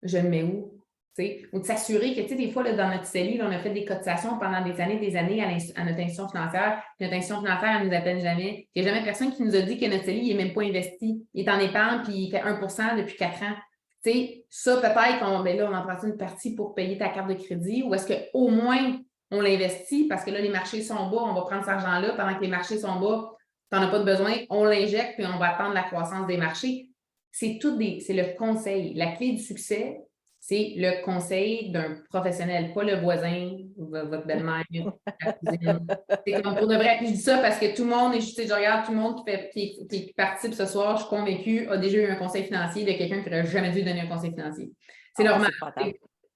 Je le mets où? T'sais, ou de s'assurer que, tu sais, des fois, là, dans notre CELI, on a fait des cotisations pendant des années à notre institution financière. Puis notre institution financière, elle ne nous appelle jamais. Il n'y a jamais personne qui nous a dit que notre CELI n'est même pas investi. Il est en épargne, puis il fait 1% depuis 4 ans. Tu sais, ça, peut-être qu'on ben là, on en prend une partie pour payer ta carte de crédit, ou est-ce qu'au moins, on l'investit parce que là, les marchés sont bas, on va prendre cet argent-là pendant que les marchés sont bas, tu n'en as pas de besoin, on l'injecte, puis on va attendre la croissance des marchés. C'est le conseil. La clé du succès, c'est le conseil d'un professionnel, pas le voisin ou votre belle-mère, la cousine. C'est comme pour de vrai. Puis je dis ça parce que tout le monde, je regarde tout le monde qui participe ce soir, je suis convaincue, a déjà eu un conseil financier de quelqu'un qui n'aurait jamais dû donner un conseil financier. C'est normal.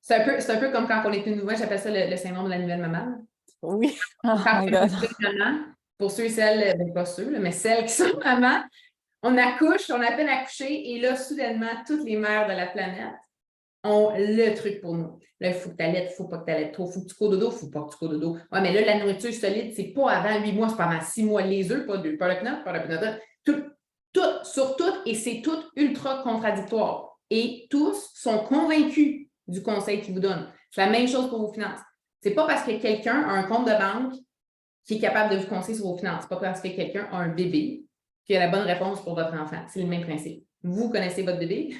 C'est un peu comme quand on est une nouvelle, j'appelle ça le syndrome de la nouvelle maman. Oui. Pour ceux et celles, pas ceux, mais celles qui sont mamans, on accouche, on a à peine accouché, et là, soudainement, toutes les mères de la planète ont le truc pour nous. Là, il faut que tu allaites, il ne faut pas que tu allaites trop, il faut que tu cours dodo, il ne faut pas que tu cours dodo. Ouais, mais là, la nourriture solide, c'est pas avant 8 mois, c'est pas avant 6 mois. Les œufs, pas le pinot, pas le pinot. Tout, sur tout, et c'est tout ultra contradictoire. Et tous sont convaincus du conseil qu'ils vous donnent. C'est la même chose pour vos finances. C'est pas parce que quelqu'un a un compte de banque qui est capable de vous conseiller sur vos finances. C'est pas parce que quelqu'un a un bébé qui a la bonne réponse pour votre enfant. C'est le même principe. Vous connaissez votre bébé.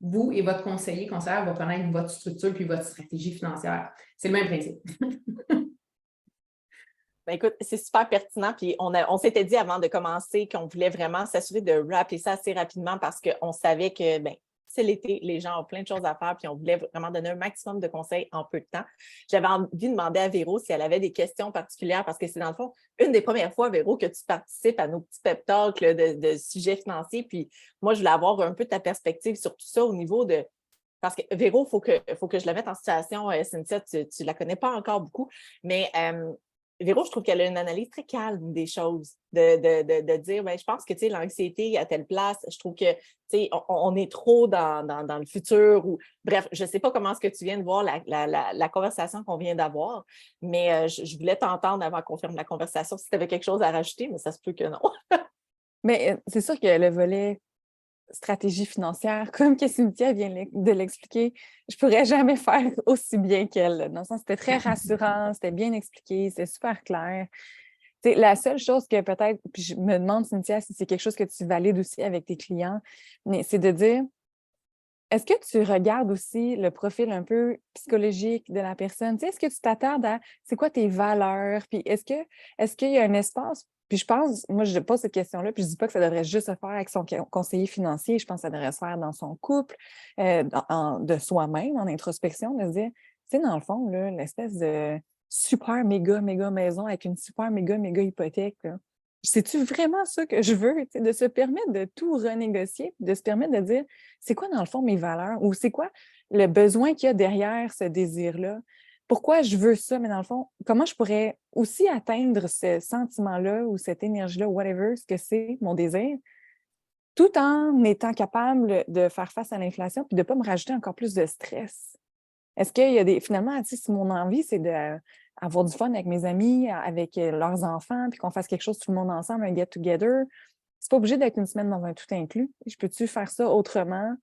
Vous et votre conseillère vont connaître votre structure puis votre stratégie financière. C'est le même principe. Ben écoute, c'est super pertinent. Puis on s'était dit avant de commencer qu'on voulait vraiment s'assurer de rappeler ça assez rapidement parce qu'on savait que c'est l'été, les gens ont plein de choses à faire, puis on voulait vraiment donner un maximum de conseils en peu de temps. J'avais envie de demander à Véro si elle avait des questions particulières, parce que c'est dans le fond une des premières fois, Véro, que tu participes à nos petits pep talks de sujets financiers. Puis moi, je voulais avoir un peu ta perspective sur tout ça au niveau de... Parce que Véro, il faut que je la mette en situation, Cynthia, tu ne la connais pas encore beaucoup, mais... Véro, je trouve qu'elle a une analyse très calme des choses, de dire, je pense que l'anxiété à telle place, je trouve que on est trop dans le futur. Ou bref, je ne sais pas comment est-ce que tu viens de voir la conversation qu'on vient d'avoir, mais je voulais t'entendre avant qu'on ferme la conversation si tu avais quelque chose à rajouter, mais ça se peut que non. Mais c'est sûr que le volet stratégie financière, comme que Cynthia vient de l'expliquer, je ne pourrais jamais faire aussi bien qu'elle. Dans le sens, c'était très rassurant, c'était bien expliqué, c'était super clair. T'sais, la seule chose que peut-être, puis je me demande, Cynthia, si c'est quelque chose que tu valides aussi avec tes clients, mais c'est de dire, est-ce que tu regardes aussi le profil un peu psychologique de la personne? Est-ce que tu t'attardes à c'est quoi tes valeurs? Puis est-ce qu'il y a un espace? Puis je pense, moi, je pose cette question-là, puis je ne dis pas que ça devrait juste se faire avec son conseiller financier. Je pense que ça devrait se faire dans son couple, de soi-même, en introspection, de se dire, dans le fond, là, l'espèce de super méga maison avec une super méga hypothèque, là, c'est-tu vraiment ça que je veux? De se permettre de tout renégocier, de se permettre de dire, c'est quoi dans le fond mes valeurs ou c'est quoi le besoin qu'il y a derrière ce désir-là? pourquoi je veux ça, mais dans le fond, comment je pourrais aussi atteindre ce sentiment-là ou cette énergie-là, whatever, ce que c'est, mon désir, tout en étant capable de faire face à l'inflation puis de ne pas me rajouter encore plus de stress. Est-ce qu'il y a des... Finalement, si mon envie, c'est d'avoir du fun avec mes amis, avec leurs enfants, puis qu'on fasse quelque chose tout le monde ensemble, un get-together, c'est pas obligé d'être une semaine dans un tout inclus. Je peux-tu faire ça autrement?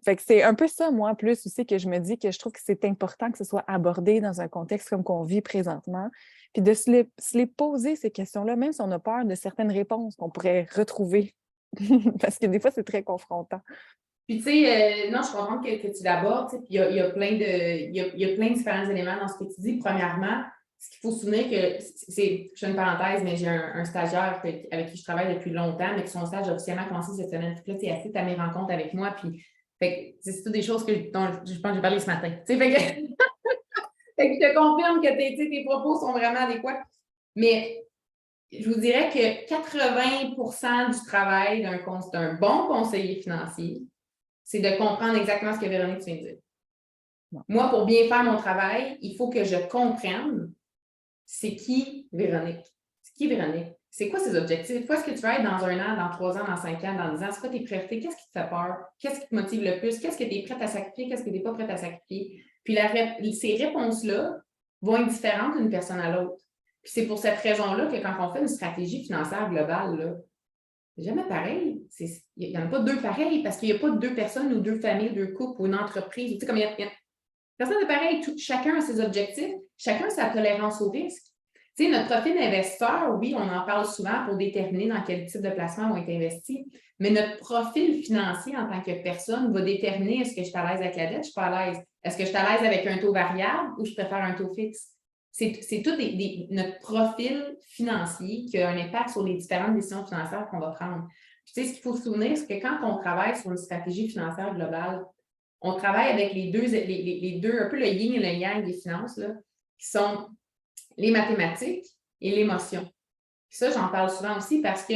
Fait que c'est un peu ça, moi, plus aussi, que je me dis que je trouve que c'est important que ce soit abordé dans un contexte comme qu'on vit présentement, puis de se les poser, ces questions-là, même si on a peur de certaines réponses qu'on pourrait retrouver. Parce que des fois, c'est très confrontant. Puis, tu sais, non, je comprends que tu l'abordes, puis il y a plein de différents éléments dans ce que tu dis. Premièrement, ce qu'il faut se souvenir que je fais une parenthèse, mais j'ai un stagiaire avec qui je travaille depuis longtemps, mais que son stage a officiellement commencé cette semaine. Puis là, tu es assez à mes rencontres avec moi, puis fait que c'est toutes des choses dont je pense que j'ai parlé ce matin. Tu sais, fait que, fait que je te confirme que tes propos sont vraiment adéquats. Mais je vous dirais que 80% du travail d'un bon conseiller financier, c'est de comprendre exactement ce que Véronique vient de dire. Bon. Moi, pour bien faire mon travail, il faut que je comprenne c'est qui Véronique. C'est qui Véronique? C'est quoi ses objectifs? Où est-ce que tu vas être dans 1 an, dans 3 ans, dans 5 ans, dans 10 ans? C'est quoi tes priorités? Qu'est-ce qui te fait peur? Qu'est-ce qui te motive le plus? Qu'est-ce que tu es prête à sacrifier? Qu'est-ce que tu n'es pas prête à sacrifier? Puis ces réponses-là vont être différentes d'une personne à l'autre. Puis c'est pour cette raison-là que quand on fait une stratégie financière globale, là, c'est jamais pareil. Il n'y en a pas 2 pareils parce qu'il n'y a pas 2 personnes ou 2 familles, 2 couples ou une entreprise. Tu sais, comme personne n'est pareil. Chacun a ses objectifs. Chacun a sa tolérance au risque. Tu sais, notre profil d'investisseur, oui, on en parle souvent pour déterminer dans quel type de placement vont être investis, mais notre profil financier en tant que personne va déterminer est-ce que je suis à l'aise avec la dette, je ne suis pas à l'aise. Est-ce que je suis à l'aise avec un taux variable ou je préfère un taux fixe? C'est tout notre profil financier qui a un impact sur les différentes décisions financières qu'on va prendre. Puis, tu sais, ce qu'il faut se souvenir, c'est que quand on travaille sur une stratégie financière globale, on travaille avec les deux, un peu le yin et le yang des finances, là, qui sont les mathématiques et l'émotion. Ça, j'en parle souvent aussi parce que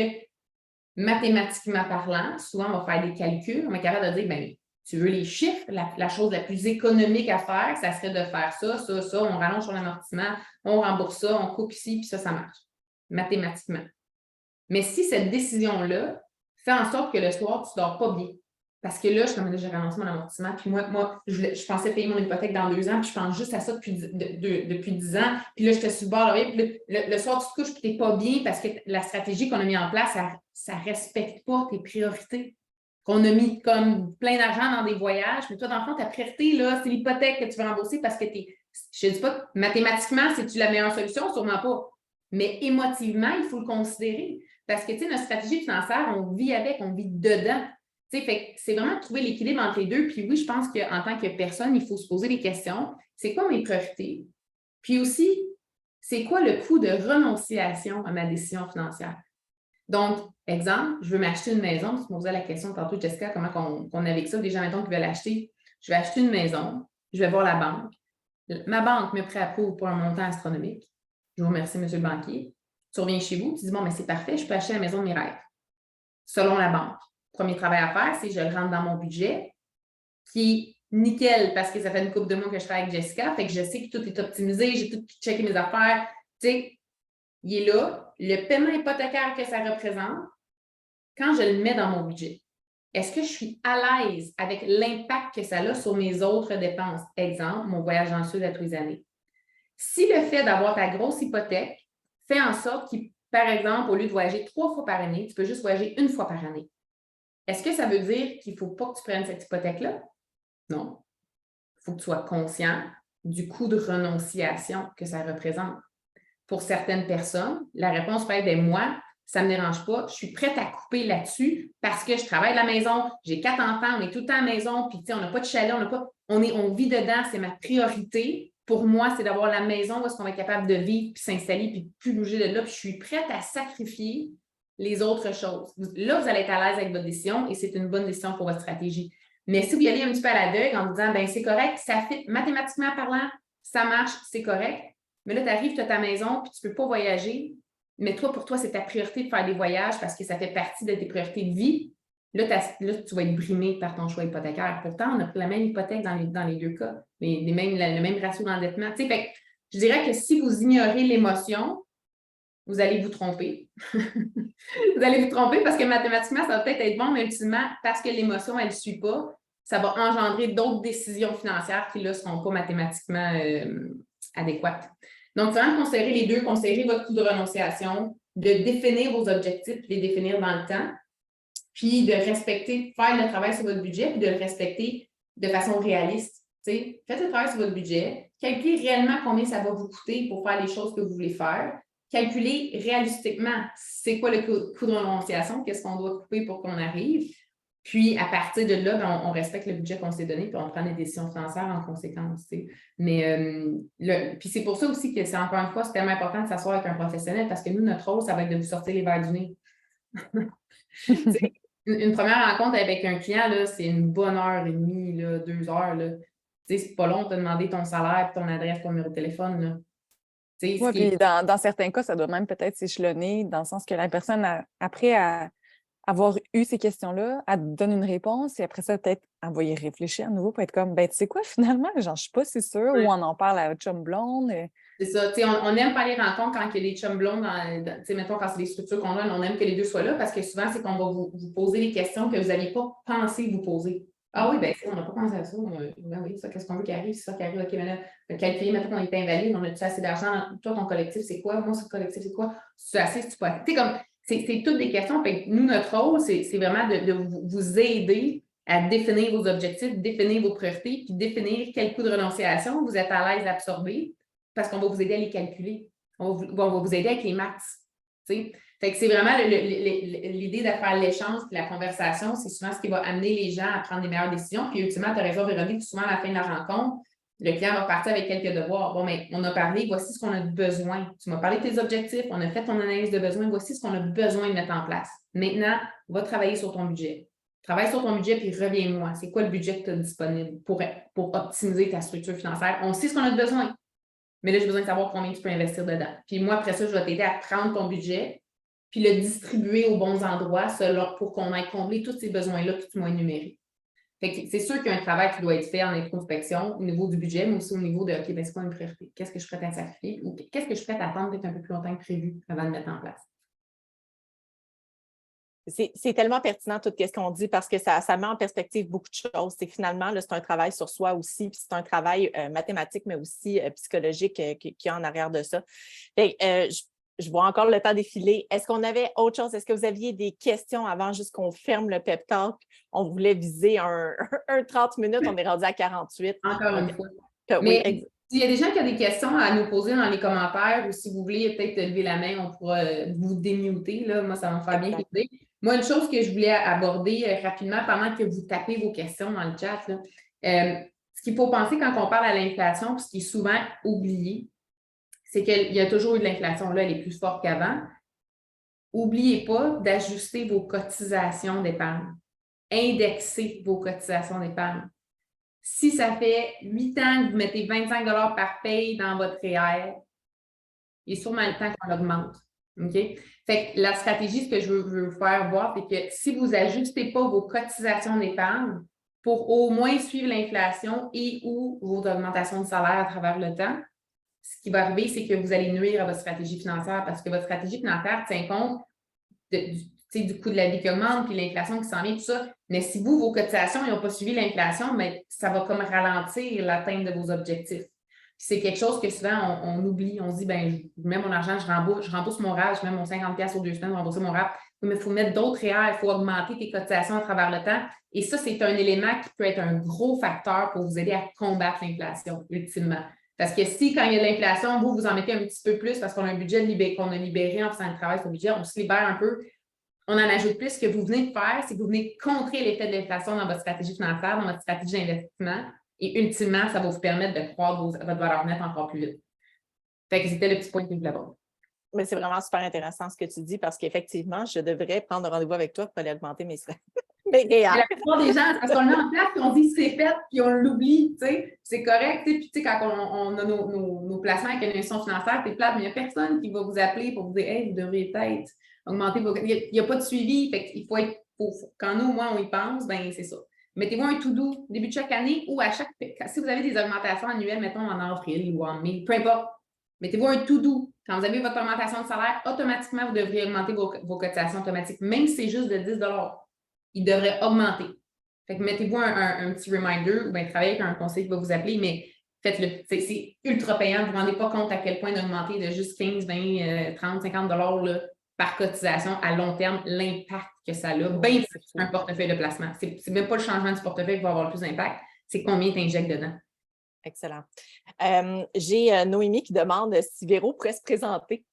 mathématiquement parlant, souvent, on va faire des calculs, on est capable de dire, bien, tu veux les chiffres, la chose la plus économique à faire, ça serait de faire ça, ça, ça, on rallonge son amortissement, on rembourse ça, on coupe ici, puis ça marche, mathématiquement. Mais si cette décision-là fait en sorte que le soir, tu ne dors pas bien, parce que là, j'ai rallongé mon amortissement, puis moi je pensais payer mon hypothèque dans 2 ans, puis je pense juste à ça depuis 10 ans, puis là, je te suis le bord, puis le soir, tu te couches, puis tu n'es pas bien parce que la stratégie qu'on a mis en place, ça ne respecte pas tes priorités. Qu'on a mis comme plein d'argent dans des voyages, mais toi, dans le fond, ta priorité, là, c'est l'hypothèque que tu veux rembourser parce que je ne dis pas que mathématiquement, c'est-tu la meilleure solution? Sûrement pas. Mais émotivement, il faut le considérer. Parce que, tu sais, notre stratégie financière, on vit avec, on vit dedans. Tu sais, fait que c'est vraiment de trouver l'équilibre entre les deux. Puis oui, je pense qu'en tant que personne, il faut se poser des questions. C'est quoi mes priorités? Puis aussi, c'est quoi le coût de renonciation à ma décision financière? Donc, exemple, je veux m'acheter une maison. Tu me posais la question tantôt, Jessica, comment qu'on avec ça, des gens, mettons, qui veulent l'acheter. Je vais acheter une maison, je vais voir la banque. Ma banque me préapprouve pour un montant astronomique. Je vous remercie, monsieur le banquier. Tu reviens chez vous, tu dis, bon, mais c'est parfait, je peux acheter la maison de mes rêves. Selon la banque. Premier travail à faire, c'est que je le rentre dans mon budget, qui est nickel parce que ça fait une couple de mois que je travaille avec Jessica, fait que je sais que tout est optimisé, j'ai tout checké mes affaires. Tu sais, il est là. Le paiement hypothécaire que ça représente, quand je le mets dans mon budget, est-ce que je suis à l'aise avec l'impact que ça a sur mes autres dépenses? Exemple, mon voyage dans le sud à tous les années. Si le fait d'avoir ta grosse hypothèque fait en sorte que, par exemple, au lieu de voyager 3 fois par année, tu peux juste voyager 1 fois par année. Est-ce que ça veut dire qu'il ne faut pas que tu prennes cette hypothèque-là? Non. Il faut que tu sois conscient du coût de renonciation que ça représente. Pour certaines personnes, la réponse peut être moi, ça ne me dérange pas, je suis prête à couper là-dessus parce que je travaille de la maison, j'ai 4 enfants, on est tout le temps à la maison, puis on n'a pas de chalet, on vit dedans, c'est ma priorité. Pour moi, c'est d'avoir la maison où est-ce qu'on va être capable de vivre, puis s'installer, puis plus bouger de là, puis je suis prête à sacrifier les autres choses. Là, vous allez être à l'aise avec votre décision et c'est une bonne décision pour votre stratégie. Mais si vous y allez un petit peu à l'aveugle en vous disant, ben c'est correct, ça fait mathématiquement parlant, ça marche, c'est correct. Mais là, tu arrives, tu as ta maison, puis tu ne peux pas voyager. Mais toi, pour toi, c'est ta priorité de faire des voyages parce que ça fait partie de tes priorités de vie. là, tu vas être brimé par ton choix hypothécaire. Pourtant, on a pris la même hypothèque dans les deux cas, le même ratio d'endettement. Tu sais, fait que je dirais que si vous ignorez l'émotion, vous allez vous tromper. Vous allez vous tromper parce que mathématiquement, ça va peut-être être bon, mais ultimement, parce que l'émotion, elle ne suit pas, ça va engendrer d'autres décisions financières qui, là, ne seront pas mathématiquement adéquates. Donc, vraiment, considérer les deux, considérer votre coût de renonciation, de définir vos objectifs, les définir dans le temps, puis de respecter, faire le travail sur votre budget, puis de le respecter de façon réaliste. T'sais, faites le travail sur votre budget, calculez réellement combien ça va vous coûter pour faire les choses que vous voulez faire, calculez réalistiquement c'est quoi le coût de renonciation, qu'est-ce qu'on doit couper pour qu'on arrive, puis à partir de là, ben, on respecte le budget qu'on s'est donné, puis on prend des décisions financières en conséquence. T'sais. Mais puis c'est pour ça aussi que c'est encore une fois, c'est tellement important de s'asseoir avec un professionnel parce que nous, notre rôle, ça va être de vous sortir les verres du nez. Une première rencontre avec un client, là, c'est une bonne heure et demie, là, 2 heures. Là. C'est pas long de te demander ton salaire, ton adresse, ton numéro de téléphone. Là. Oui, puis dans certains cas, ça doit même peut-être s'échelonner, dans le sens que la personne, après avoir eu ces questions-là, elle te donne une réponse et après ça, peut-être, elle va y réfléchir à nouveau pour être comme, ben tu sais quoi, finalement, genre, je suis pas si sûre, ou on en parle à votre chum blonde. C'est ça. On aime faire les rencontres quand il y a des chums blondes, mettons, quand c'est des structures qu'on a, on aime que les deux soient là parce que souvent, c'est qu'on va vous poser les questions que vous n'aviez pas pensé vous poser. Ah oui, bien, on n'a pas pensé à ça. Ben oui, ça, qu'est-ce qu'on veut qu'il arrive? C'est ça qui arrive. OK, maintenant, calculer, mettons qu'on est invalide, on a-tu assez d'argent? Toi, ton collectif, c'est quoi? Moi, ce collectif, c'est quoi? Tu es assez, tu peux. Tu sais, comme, c'est toutes des questions. Fait que nous, notre rôle, c'est vraiment de vous aider à définir vos objectifs, définir vos priorités, puis définir quel coût de renonciation vous êtes à l'aise d'absorber parce qu'on va vous aider à les calculer. On va vous aider avec les maths. T'sais. Fait que c'est vraiment l'idée de faire l'échange et la conversation, c'est souvent ce qui va amener les gens à prendre des meilleures décisions. Puis ultimement, tu as raison, Véronique, souvent à la fin de la rencontre, le client va partir avec quelques devoirs. Bon, mais on a parlé, voici ce qu'on a besoin. Tu m'as parlé de tes objectifs, on a fait ton analyse de besoin, voici ce qu'on a besoin de mettre en place. Maintenant, va travailler sur ton budget. Travaille sur ton budget puis reviens-moi. C'est quoi le budget que tu as disponible pour optimiser ta structure financière? On sait ce qu'on a besoin. Mais là, j'ai besoin de savoir combien tu peux investir dedans. Puis moi, après ça, je vais t'aider à prendre ton budget puis le distribuer aux bons endroits pour qu'on aille combler tous ces besoins-là que tu m'as énumérés. Fait que c'est sûr qu'il y a un travail qui doit être fait en introspection au niveau du budget, mais aussi au niveau de OK, ben c'est quoi une priorité? Qu'est-ce que je suis prête à sacrifier? Ou qu'est-ce que je suis prête à attendre peut-être un peu plus longtemps que prévu avant de mettre en place? C'est tellement pertinent tout ce qu'on dit parce que ça met en perspective beaucoup de choses. C'est finalement, là, c'est un travail sur soi aussi, puis c'est un travail mathématique, mais aussi psychologique qui est en arrière de ça. Fait, je vois encore le temps défiler. Est-ce qu'on avait autre chose? Est-ce que vous aviez des questions avant juste qu'on ferme le pep talk? On voulait viser un 30 minutes, on est rendu à 48. Encore une fois. Oui, mais s'il y a des gens qui ont des questions à nous poser dans les commentaires ou si vous voulez peut-être lever la main, on pourra vous démuter. Là. Moi, ça va me faire bien plaisir. Moi, une chose que je voulais aborder rapidement pendant que vous tapez vos questions dans le chat, là, ce qu'il faut penser quand on parle à l'inflation, puis ce qui est souvent oublié, c'est qu'il y a toujours eu de l'inflation. Là, elle est plus forte qu'avant. N'oubliez pas d'ajuster vos cotisations d'épargne. Indexer vos cotisations d'épargne. Si ça fait 8 ans que vous mettez 25 $ par paye dans votre REER, il est sûrement le temps qu'on augmente. OK? Fait que la stratégie, ce que je veux vous faire voir, c'est que si vous n'ajustez pas vos cotisations d'épargne pour au moins suivre l'inflation et ou vos augmentations de salaire à travers le temps, ce qui va arriver, c'est que vous allez nuire à votre stratégie financière parce que votre stratégie financière tient compte du coût de la vie qui augmente, puis l'inflation qui s'en vient, tout ça. Mais si vos cotisations n'ont pas suivi l'inflation, mais ça va comme ralentir l'atteinte de vos objectifs. C'est quelque chose que souvent, on oublie. On se dit, ben je mets mon argent, je rembourse mon RAP, je mets mon 50$ aux 2 semaines, rembourser mon RAP. Mais il faut mettre d'autres REER, il faut augmenter tes cotisations à travers le temps. Et ça, c'est un élément qui peut être un gros facteur pour vous aider à combattre l'inflation, ultimement. Parce que si, quand il y a de l'inflation, vous en mettez un petit peu plus parce qu'on a un budget qu'on a libéré en faisant le travail sur le budget, on se libère un peu, on en ajoute plus. Ce que vous venez de faire, c'est que vous venez contrer l'effet de l'inflation dans votre stratégie financière, dans votre stratégie d'investissement. Et ultimement, ça va vous permettre de croître votre valeur nette encore plus vite. Fait que c'était le petit point que je voulais aborder. Mais c'est vraiment super intéressant ce que tu dis parce qu'effectivement, je devrais prendre rendez-vous avec toi pour aller augmenter mes frais. Mais la plupart des gens, parce qu'on le met en place, puis on dit c'est fait, puis on l'oublie, tu sais, c'est correct. Puis tu sais, quand on a nos placements avec une institution financière, c'est plate, mais il n'y a personne qui va vous appeler pour vous dire hey, vous devriez peut-être augmenter vos. Il n'y a pas de suivi, fait qu'il faut quand nous, au moins, on y pense, ben c'est ça. Mettez-vous un to-do début de chaque année ou si vous avez des augmentations annuelles, mettons en avril ou en mai, peu importe, mettez-vous un to-do. Quand vous avez votre augmentation de salaire, automatiquement, vous devriez augmenter vos cotisations automatiques, même si c'est juste de 10 $. Il devrait augmenter. Fait que mettez-vous un petit reminder ou bien travaillez avec un conseiller qui va vous appeler, mais faites-le. C'est ultra payant. Vous ne vous rendez pas compte à quel point d'augmenter de juste 15, 20, 30, 50 $ là, par cotisation à long terme, l'impact que ça a, bien plus qu'un portefeuille de placement. C'est même pas le changement du portefeuille qui va avoir le plus d'impact, c'est combien tu injectes dedans. Excellent. J'ai Noémie qui demande si Véro pourrait se présenter.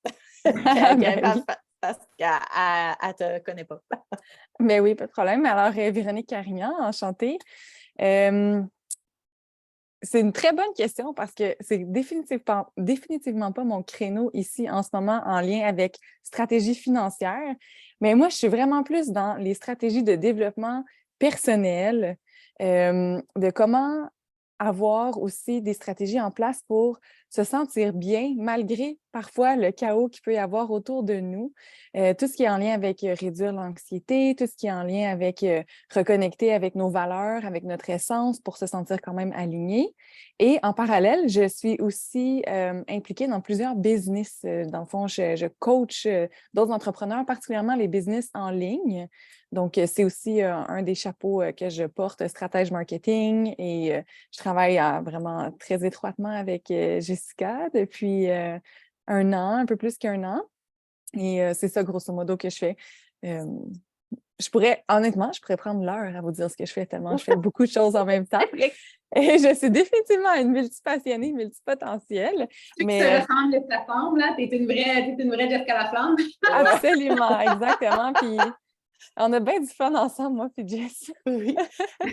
Parce qu'elle ne te connaît pas. Mais oui, pas de problème. Alors, Véronique Carignan, enchantée. C'est une très bonne question parce que c'est définitivement pas mon créneau ici en ce moment en lien avec stratégie financière. Mais moi, je suis vraiment plus dans les stratégies de développement personnel, de comment avoir aussi des stratégies en place pour se sentir bien malgré parfois le chaos qu'il peut y avoir autour de nous. Tout ce qui est en lien avec réduire l'anxiété, tout ce qui est en lien avec reconnecter avec nos valeurs, avec notre essence pour se sentir quand même aligné. Et en parallèle, je suis aussi impliquée dans plusieurs business. Dans le fond, je coach d'autres entrepreneurs, particulièrement les business en ligne. Donc, c'est aussi un des chapeaux que je porte, stratège marketing, et je travaille vraiment très étroitement avec Jessica depuis un an, un peu plus qu'un an. Et c'est ça, grosso modo, que je fais. Honnêtement, je pourrais prendre l'heure à vous dire ce que je fais tellement je fais beaucoup de choses en même temps. Et je suis définitivement une multipassionnée, multipotentielle. Mais ça ressemble les plateformes, là. T'es une vraie Jessica Laflamme. Absolument, exactement. Puis on a bien du fun ensemble, moi et Jess. Oui,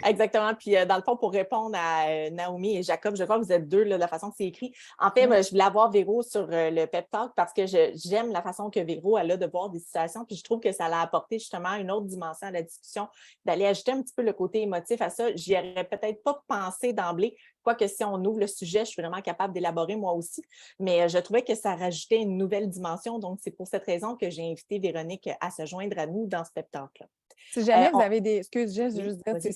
exactement. Puis, dans le fond, pour répondre à Naomi et Jacob, je crois que vous êtes deux, là, de la façon que c'est écrit. En fait, je voulais avoir Véro sur le pep talk parce que j'aime la façon que Véro elle a de voir des situations. Puis, je trouve que ça l'a apporté justement une autre dimension à la discussion, d'aller ajouter un petit peu le côté émotif à ça. J'y aurais peut-être pas pensé d'emblée. Quoique si on ouvre le sujet, je suis vraiment capable d'élaborer moi aussi. Mais je trouvais que ça rajoutait une nouvelle dimension. Donc, c'est pour cette raison que j'ai invité Véronique à se joindre à nous dans ce pep talk-là. Si jamais vous avez des... Excuse, juste dire,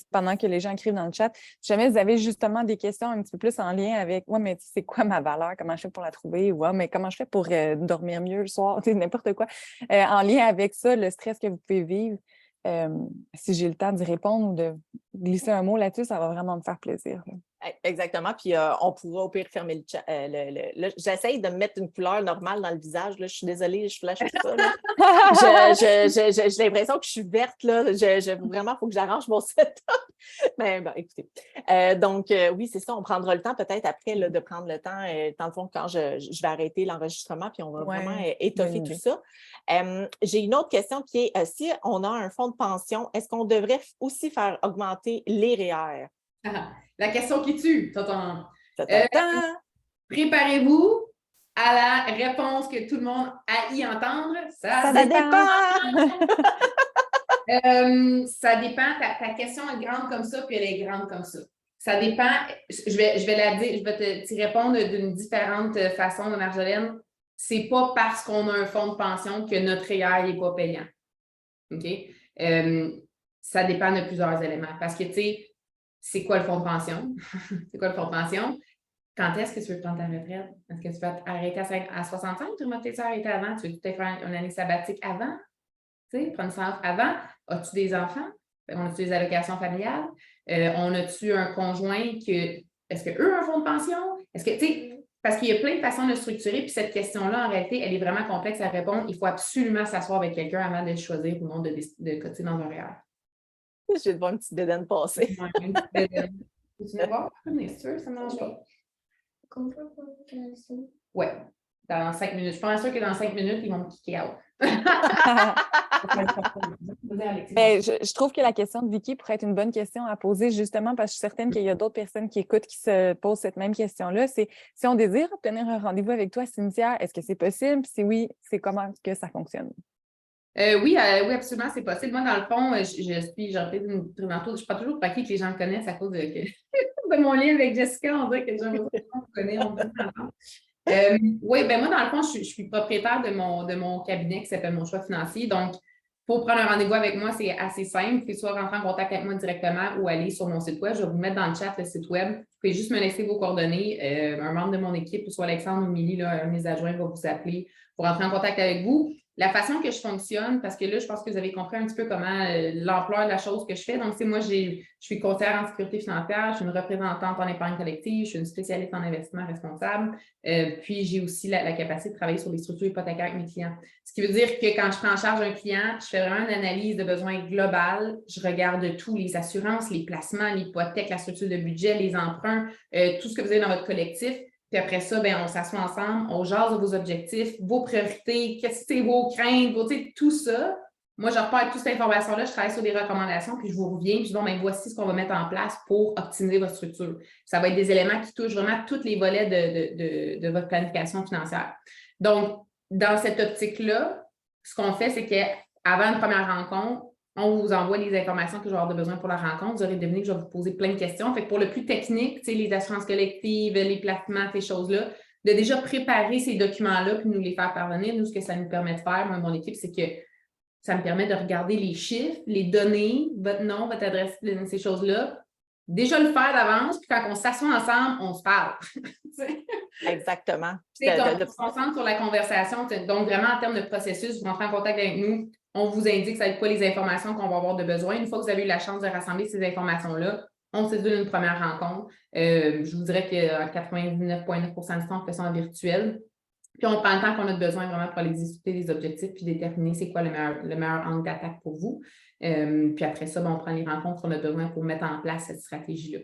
pendant que les gens écrivent dans le chat, si jamais vous avez justement des questions un petit peu plus en lien avec « Ouais, mais c'est quoi ma valeur? Comment je fais pour la trouver? » ou « Ouais, mais comment je fais pour dormir mieux le soir? » Tu sais, n'importe quoi. En lien avec ça, le stress que vous pouvez vivre, si j'ai le temps d'y répondre ou de glisser un mot là-dessus, ça va vraiment me faire plaisir. Exactement. Puis on pourra au pire fermer le chat. J'essaye de me mettre une couleur normale dans le visage. Là. Je suis désolée, je flash tout ça. J'ai l'impression que je suis verte. Là. Vraiment, il faut que j'arrange mon setup. Mais bon, écoutez. Oui, c'est ça. On prendra le temps peut-être après là, de prendre le temps. Dans le fond, quand je vais arrêter l'enregistrement, puis on va vraiment étoffer tout ça. J'ai une autre question qui est si on a un fonds de pension, est-ce qu'on devrait aussi faire augmenter les REER? La question qui tue. Préparez-vous à la réponse que tout le monde a y entendre. Ça dépend. Ça dépend. Ta question est grande comme ça, puis elle est grande comme ça. Ça dépend. Je vais la dire, je vais t'y répondre d'une différente façon, de Marjolaine. C'est pas parce qu'on a un fonds de pension que notre REER n'est pas payant. OK? Ça dépend de plusieurs éléments. Parce que, tu sais, c'est quoi le fonds de pension? C'est quoi le fonds de pension? Quand est-ce que tu veux prendre ta retraite? Est-ce que tu vas arrêter à 65 ou tu vas peut-être arrêter avant? Tu veux peut-être faire une année sabbatique avant? Tu sais, prendre ça avant? As-tu des enfants? On a-tu des allocations familiales? On a-tu un conjoint que. Est-ce qu'eux ont un fonds de pension? Est-ce que, tu sais, parce qu'il y a plein de façons de structurer, puis cette question-là, en réalité, elle est vraiment complexe à répondre. Il faut absolument s'asseoir avec quelqu'un avant de choisir ou non de cotiser dans un REER. Je vais te voir une petite bédaine passer. Tu viens voir? Si tu veux, ça ne mange pas. Oui, dans 5 minutes. Je suis pas sûre que dans 5 minutes, ils vont me kicker out. Mais je trouve que la question de Vicky pourrait être une bonne question à poser justement parce que je suis certaine qu'il y a d'autres personnes qui écoutent qui se posent cette même question-là. C'est si on désire obtenir un rendez-vous avec toi, Cynthia, est-ce que c'est possible? Si oui, c'est comment que ça fonctionne? Oui, absolument, c'est possible. Moi, dans le fond, je suis pas toujours pas qui que les gens me connaissent à cause de mon lien avec Jessica. On dirait que les gens me connaissent, on peut s'entendre. Oui, ben moi, dans le fond, je suis propriétaire de mon cabinet qui s'appelle Mon Choix Financier. Donc, Pour prendre un rendez-vous avec moi, c'est assez simple. Vous pouvez soit rentrer en contact avec moi directement ou aller sur mon site web. Je vais vous mettre dans le chat le site web. Vous pouvez juste me laisser vos coordonnées. Un membre de mon équipe, soit Alexandre ou Milly, là, un de mes adjoints, va vous appeler pour rentrer en contact avec vous. La façon que je fonctionne, parce que là, je pense que vous avez compris un petit peu comment l'ampleur de la chose que je fais. Donc, moi, je suis conseillère en sécurité financière, je suis une représentante en épargne collective, je suis une spécialiste en investissement responsable. Puis, j'ai aussi la capacité de travailler sur les structures hypothécaires avec mes clients. Ce qui veut dire que quand je prends en charge un client, je fais vraiment une analyse de besoins globale. Je regarde tout, les assurances, les placements, l'hypothèque, la structure de budget, les emprunts, tout ce que vous avez dans votre collectif. Puis après ça, on s'assoit ensemble, on jase de vos objectifs, vos priorités, qu'est-ce que c'est vos craintes, tout ça. Moi, je repars avec toute cette information-là, je travaille sur des recommandations, puis je vous reviens, puis je dis, voici ce qu'on va mettre en place pour optimiser votre structure. Ça va être des éléments qui touchent vraiment tous les volets de votre planification financière. Donc, dans cette optique-là, ce qu'on fait, c'est qu'avant une première rencontre, on vous envoie les informations que je vais avoir besoin pour la rencontre. Vous aurez deviné que je vais vous poser plein de questions. Fait que pour le plus technique, les assurances collectives, les placements, ces choses-là, de déjà préparer ces documents-là puis nous les faire parvenir. Nous, ce que ça nous permet de faire, moi et mon équipe, c'est que ça me permet de regarder les chiffres, les données, votre nom, votre adresse, ces choses-là. Déjà le faire d'avance, puis quand on s'assoit ensemble, on se parle. Exactement. On se concentre sur la conversation. Donc, vraiment, en termes de processus, vous rentrez en contact avec nous, on vous indique ça va être quoi les informations qu'on va avoir de besoin. Une fois que vous avez eu la chance de rassembler ces informations-là, on se dit une première rencontre. Je vous dirais que 99,9% du temps, on fait ça en virtuel. Puis on prend le temps qu'on a besoin vraiment pour aller discuter des objectifs puis déterminer c'est quoi le meilleur angle d'attaque pour vous. Puis après ça, on prend les rencontres qu'on a besoin pour mettre en place cette stratégie-là.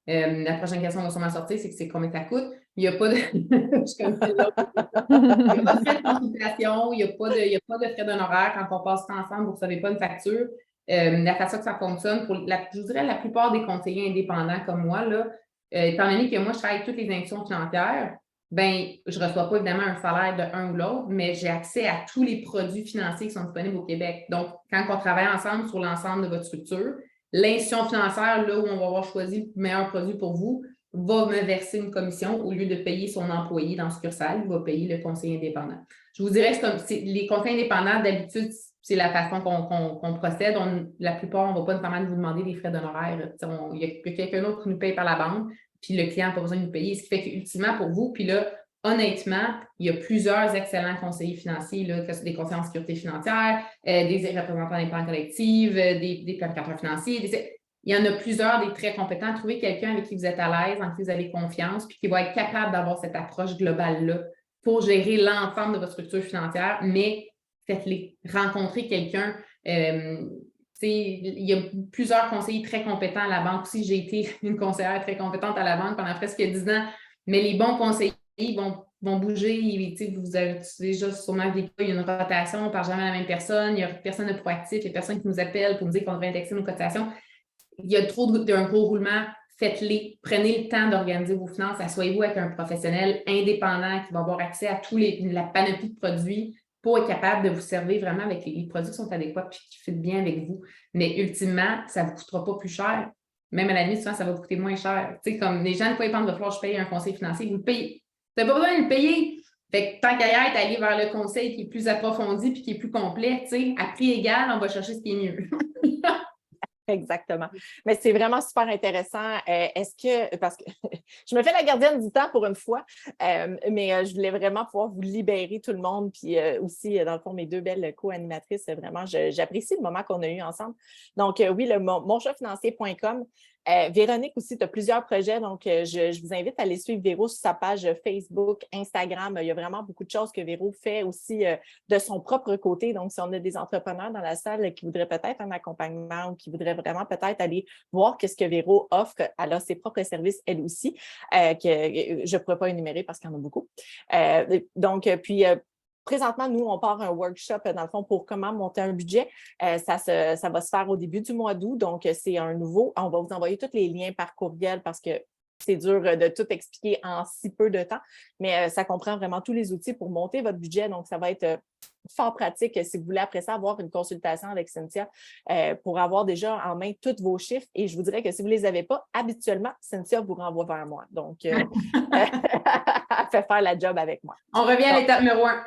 La prochaine question va sûrement sortir, c'est combien ça coûte. Il n'y a pas de. Il n'y a pas de frais de consultation, il n'y a pas de frais d'honoraires quand on passe ça ensemble, vous ne recevez pas une facture. La façon que ça fonctionne, je vous dirais la plupart des conseillers indépendants comme moi, là, étant donné que moi, je travaille avec toutes les institutions financières, je ne reçois pas évidemment un salaire de un ou l'autre, mais j'ai accès à tous les produits financiers qui sont disponibles au Québec. Donc, quand on travaille ensemble sur l'ensemble de votre structure, l'institution financière, là où on va avoir choisi le meilleur produit pour vous, va me verser une commission au lieu de payer son employé dans succursale, il va payer le conseiller indépendant. Je vous dirais que les conseillers indépendants, d'habitude, c'est la façon qu'on procède. La plupart, on ne va pas notamment vous demander des frais d'honoraires. Il y a quelqu'un d'autre qui nous paye par la banque, puis le client n'a pas besoin de nous payer. Ce qui fait qu'ultimement, pour vous, puis là, honnêtement, il y a plusieurs excellents conseillers financiers, là, que ce soit des conseillers en sécurité financière, des représentants d'épargne collective, des planificateurs financiers. Il y en a plusieurs des très compétents. Trouvez quelqu'un avec qui vous êtes à l'aise, en qui vous avez confiance, puis qui va être capable d'avoir cette approche globale-là pour gérer l'ensemble de votre structure financière, mais faites-les. Rencontrez quelqu'un. Il y a plusieurs conseillers très compétents à la banque aussi. J'ai été une conseillère très compétente à la banque pendant presque 10 ans, mais les bons conseillers vont bouger. Vous avez déjà sûrement vécu, il y a une rotation, on ne parle jamais à la même personne, il n'y a personne de proactif, il y a personne qui nous appelle pour nous dire qu'on devrait indexer nos cotations. Il y a trop d'un gros roulement, faites-les. Prenez le temps d'organiser vos finances. Asseyez-vous avec un professionnel indépendant qui va avoir accès à la panoplie de produits pour être capable de vous servir vraiment avec les produits qui sont adéquats et qui fitent bien avec vous. Mais ultimement, ça ne vous coûtera pas plus cher. Même à la limite, souvent, ça va vous coûter moins cher. Comme les gens ne pouvaient pas de falloir que je paye un conseil financier, vous le payez. Vous n'avez pas besoin de le payer. Fait que tant qu'à y être, aller vers le conseil qui est plus approfondi et qui est plus complet, à prix égal, on va chercher ce qui est mieux. Exactement. Mais c'est vraiment super intéressant. Parce que je me fais la gardienne du temps pour une fois, mais je voulais vraiment pouvoir vous libérer tout le monde. Puis aussi, dans le fond, mes deux belles co-animatrices, vraiment, j'apprécie le moment qu'on a eu ensemble. Donc, oui, le monchoixfinancier.com. Véronique aussi, tu as plusieurs projets, donc je vous invite à aller suivre Véro sur sa page Facebook, Instagram. Il y a vraiment beaucoup de choses que Véro fait aussi de son propre côté. Donc, si on a des entrepreneurs dans la salle qui voudraient peut-être un accompagnement ou qui voudraient vraiment peut-être aller voir qu'est-ce que Véro offre, elle a ses propres services, elle aussi, que je ne pourrais pas énumérer parce qu'il y en a beaucoup. Présentement, nous, on part un workshop, dans le fond, pour comment monter un budget. Ça va se faire au début du mois d'août. Donc, c'est un nouveau. On va vous envoyer tous les liens par courriel parce que c'est dur de tout expliquer en si peu de temps. Mais ça comprend vraiment tous les outils pour monter votre budget. Donc, ça va être fort pratique si vous voulez après ça avoir une consultation avec Cynthia pour avoir déjà en main tous vos chiffres. Et je vous dirais que si vous ne les avez pas, habituellement, Cynthia vous renvoie vers moi. Donc, fait faire la job avec moi. On revient à l'étape numéro 1.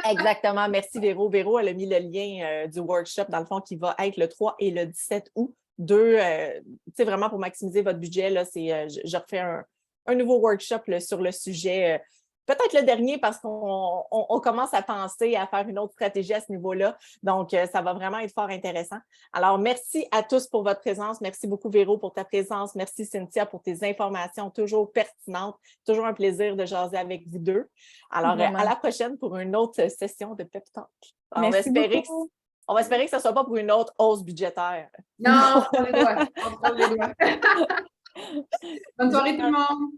Exactement. Merci, Véro. Véro, elle a mis le lien du workshop, dans le fond, qui va être le 3 et le 17 août. Vraiment pour maximiser votre budget, là, je refais un nouveau workshop là, sur le sujet. Peut-être le dernier parce qu'on commence à penser à faire une autre stratégie à ce niveau-là. Donc, ça va vraiment être fort intéressant. Alors, merci à tous pour votre présence. Merci beaucoup, Véro, pour ta présence. Merci, Cynthia, pour tes informations toujours pertinentes. Toujours un plaisir de jaser avec vous deux. Alors, à la prochaine pour une autre session de Pep Talk. Merci beaucoup. On va espérer que ce ne soit pas pour une autre hausse budgétaire. Non, on croise les doigts. On croise les doigts. Bonne soirée tout le monde.